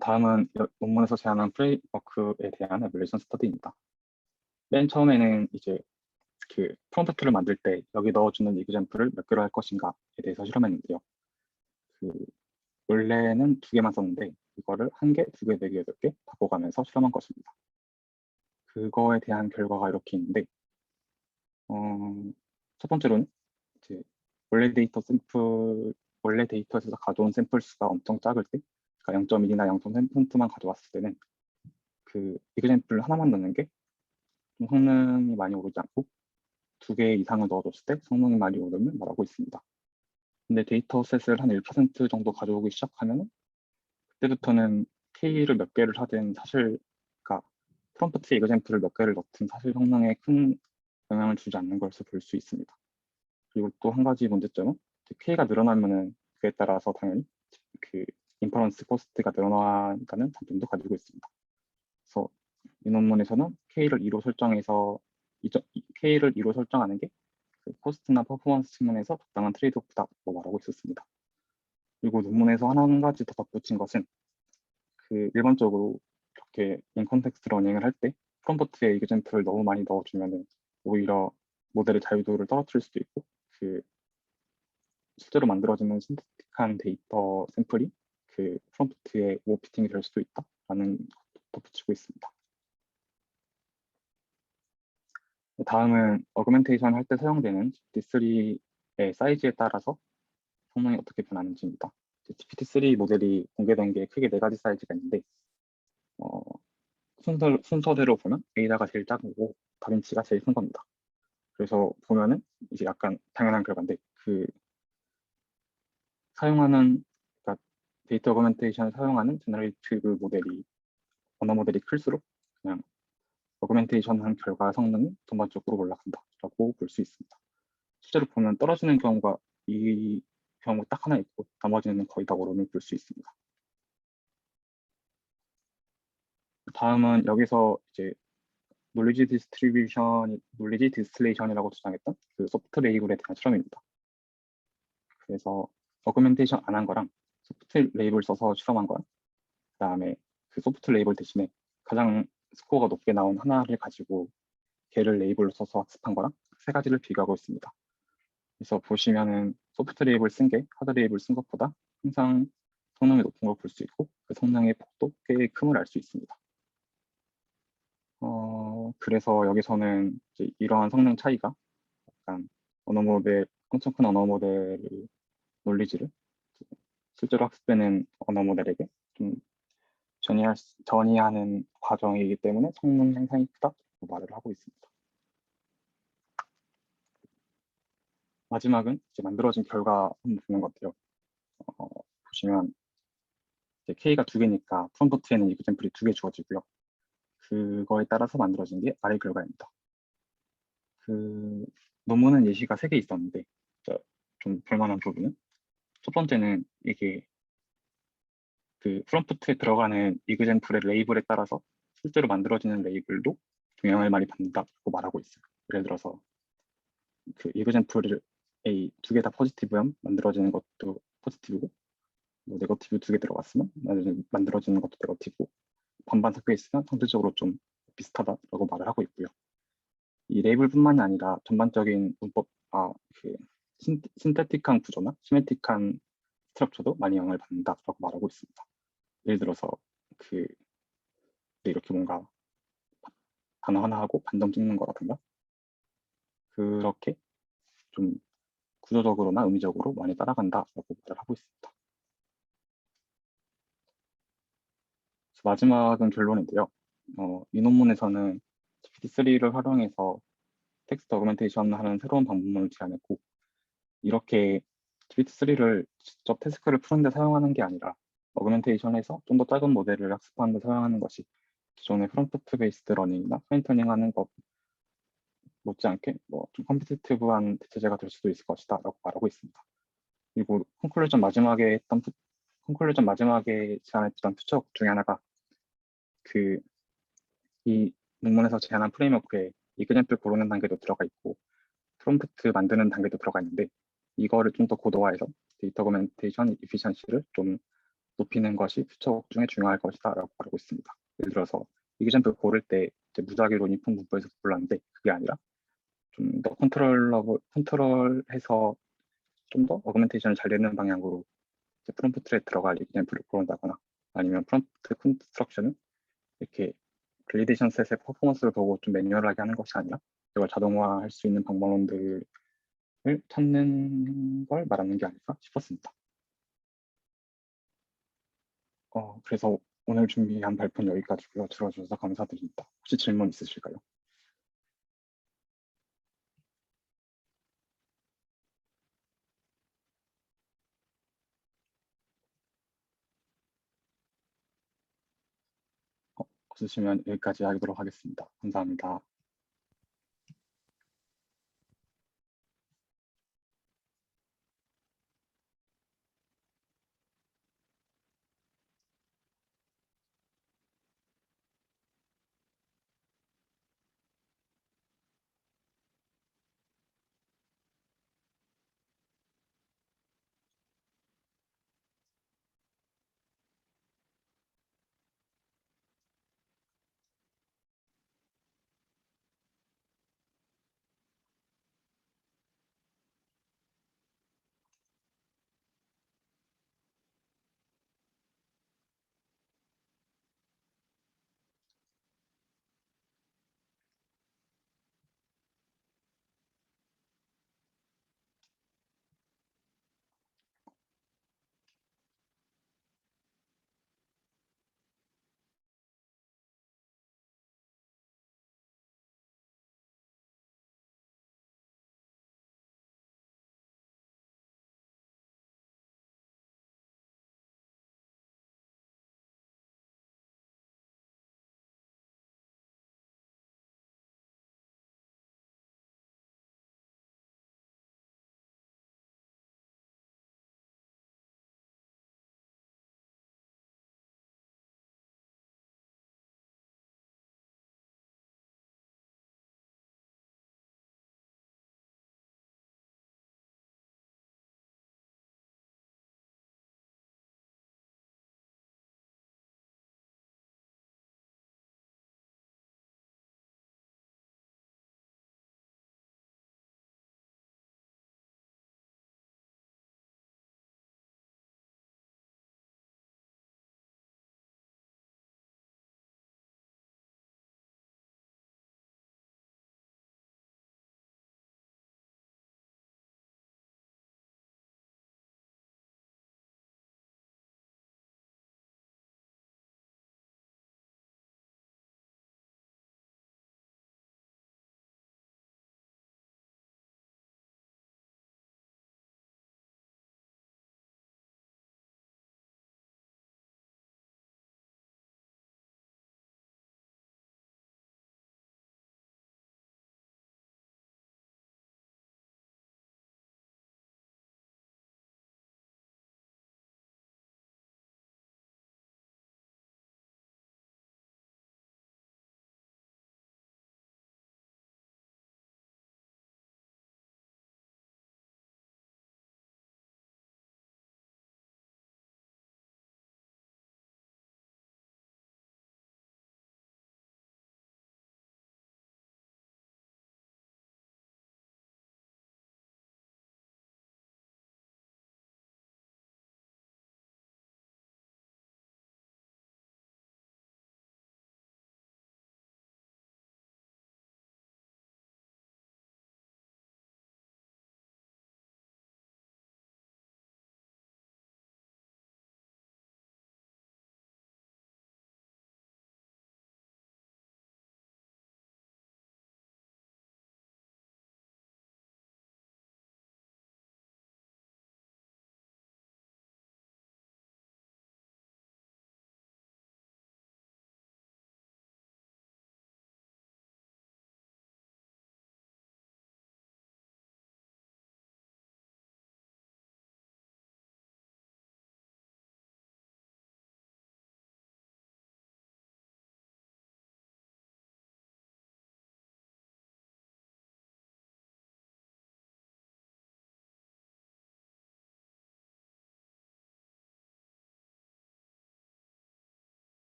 다음은 논문에서 제안한 프레임워크에 대한 에뮬레이션 스터디입니다. 맨 처음에는 이제 그 프롬프트를 만들 때 여기 넣어주는 이그젬플을 몇 개로 할 것인가에 대해서 실험했는데요. 그 원래는 2개만 썼는데 이거를 1개, 2개, 4개, 8개 바꿔가면서 실험한 것입니다. 그거에 대한 결과가 이렇게 있는데 첫 번째로는 이제 원래 데이터에서 가져온 샘플 수가 엄청 작을 때, 그러니까 0.1이나 0.3%만 가져왔을 때는 그 이그젬플 하나만 넣는 게 좀 성능이 많이 오르지 않고 2개 이상을 넣어줬을 때 성능이 많이 오르면 말하고 있습니다. 근데 데이터셋을 한 1% 정도 가져오기 시작하면 그때부터는 K를 몇 개를 하든 사실, 그러니까 프롬프트 이그젬플을 몇 개를 넣든 사실 성능에 큰 영향을 주지 않는 것을 볼 수 있습니다. 그리고 또 한 가지 문제점은 K가 늘어나면은 그에 따라서 당연히 그 인퍼런스 코스트가 늘어난다는 장점도 가지고 있습니다. 그래서 이 논문에서는 K를 2로 설정하는 게 그 코스트나 퍼포먼스 측면에서 적당한 트레이드오프다고 말하고 있었습니다. 그리고 논문에서 한 가지 더 덧붙인 것은 그 일반적으로 이렇게 인컨텍스트 러닝을 할 때 프롬프트에 이그젬플을 너무 많이 넣어주면 오히려 모델의 자유도를 떨어뜨릴 수도 있고 그 실제로 만들어지는 신테틱한 데이터 샘플이 그 프롬프트에 오버피팅이 될 수도 있다라는 것도 덧붙이고 있습니다. 다음은 어그멘테이션 할 때 사용되는 GPT-3의 사이즈에 따라서 성능이 어떻게 변하는지입니다. GPT-3 모델이 공개된 게 크게 4가지 사이즈가 있는데 순서대로 보면 에이다가 제일 작은 거고 다빈치가 제일 큰 겁니다. 그래서 보면은 이제 약간 당연한 결과인데 그 사용하는, 그러니까 데이터 어그멘테이션을 사용하는 제너레이티브 모델이 언어 모델이 클수록 그냥 어그멘테이션 한 결과 성능이 전반적으로 올라간다라고 볼 수 있습니다. 실제로 보면 떨어지는 경우가 이 경우 딱 하나 있고 나머지는 거의 다 오름을 볼 수 있습니다. 다음은 여기서 이제 놀리지 디스틸레이션이라고 주장했던 그 소프트 레이블에 대한 실험입니다. 그래서 어그멘테이션 안 한 거랑 소프트 레이블 써서 실험한 거랑 그다음에 그 소프트 레이블 대신에 가장 스코어가 높게 나온 하나를 가지고 걔를 레이블로 써서 학습한 거랑 3가지를 비교하고 있습니다. 그래서 보시면은 소프트 레이블 쓴 게 하드 레이블 쓴 것보다 항상 성능이 높은 걸 볼 수 있고 그 성능의 폭도 꽤 큼을 알 수 있습니다. 그래서 여기서는 이제 이러한 성능 차이가 약간 엄청 큰 언어 모델 논리지를 실제로 학습되는 언어 모델에게 좀 전이하는 과정이기 때문에 성능 향상이 크다고 말을 하고 있습니다. 마지막은 이제 만들어진 결과 한번 보는 것 같아요. 보시면 이제 K가 2개니까 프롬프트에는 이그젬플이 2개 주어지고요. 그거에 따라서 만들어진 게 아래 결과입니다. 그 논문은 예시가 3개 있었는데 좀 볼만한 부분은 첫 번째는 이게 그 프롬프트에 들어가는 이그젬플의 레이블에 따라서 실제로 만들어지는 레이블도 영향을 많이 받는다고 말하고 있어요. 예를 들어서 그 이그젬플을 2개 다 포지티브면 만들어지는 것도 포지티브고 뭐 네거티브 2개 들어갔으면 만들어지는 것도 네거티브고 반반 섞여 있으면 상대적으로 좀 비슷하다라고 말을 하고 있고요. 이 레이블뿐만이 아니라 전반적인 문법, 그 신테틱한 구조나 시메틱한 스트럭처도 많이 영향을 받는다라고 말하고 있습니다. 예를 들어서 그 이렇게 뭔가 단어 하나 하고 반점 찍는 거라든가 그렇게 좀 구조적으로나 의미적으로 많이 따라간다라고 말을 하고 있습니다. 마지막은 결론인데요. 이 논문에서는 GPT-3를 활용해서 텍스트 어그멘테이션 하는 새로운 방법론을 제안했고 이렇게 GPT-3를 직접 태스크를 푸는데 사용하는 게 아니라 어그멘테이션에서 좀 더 작은 모델을 학습하는 데 사용하는 것이 기존의 프롬프트 베이스드 러닝이나 페인터닝 하는 것 못지않게 좀 컴피티티브한 대체제가 될 수도 있을 것이다 라고 말하고 있습니다. 그리고 콘클루전 마지막에 제안했던 퓨처 중에 하나가 이 논문에서 제안한 프레임워크에 이그젬플 고르는 단계도 들어가 있고 프롬프트 만드는 단계도 들어가 있는데 이거를 좀 더 고도화해서 데이터 어그멘테이션 이피션시를 좀 높이는 것이 퓨처 중에 중요할 것이다라고 말하고 있습니다. 예를 들어서 이그젠플 고를 때 이제 무작위로 인풋 문법에서 골랐는데 그게 아니라 좀 더 컨트롤해서 좀 더 어그멘테이션을 잘 내는 방향으로 이제 프롬프트에 들어갈 이그젠플을 고른다거나 아니면 프롬프트 컨스트럭션은 이렇게 밸리데이션 셋의 퍼포먼스를 보고 좀 매뉴얼하게 하는 것이 아니라 이걸 자동화할 수 있는 방법론들을 찾는 걸 말하는 게 아닐까 싶었습니다. 그래서 오늘 준비한 발표는 여기까지고요. 들어주셔서 감사드립니다. 혹시 질문 있으실까요? 없으시면 여기까지 하도록 하겠습니다. 감사합니다.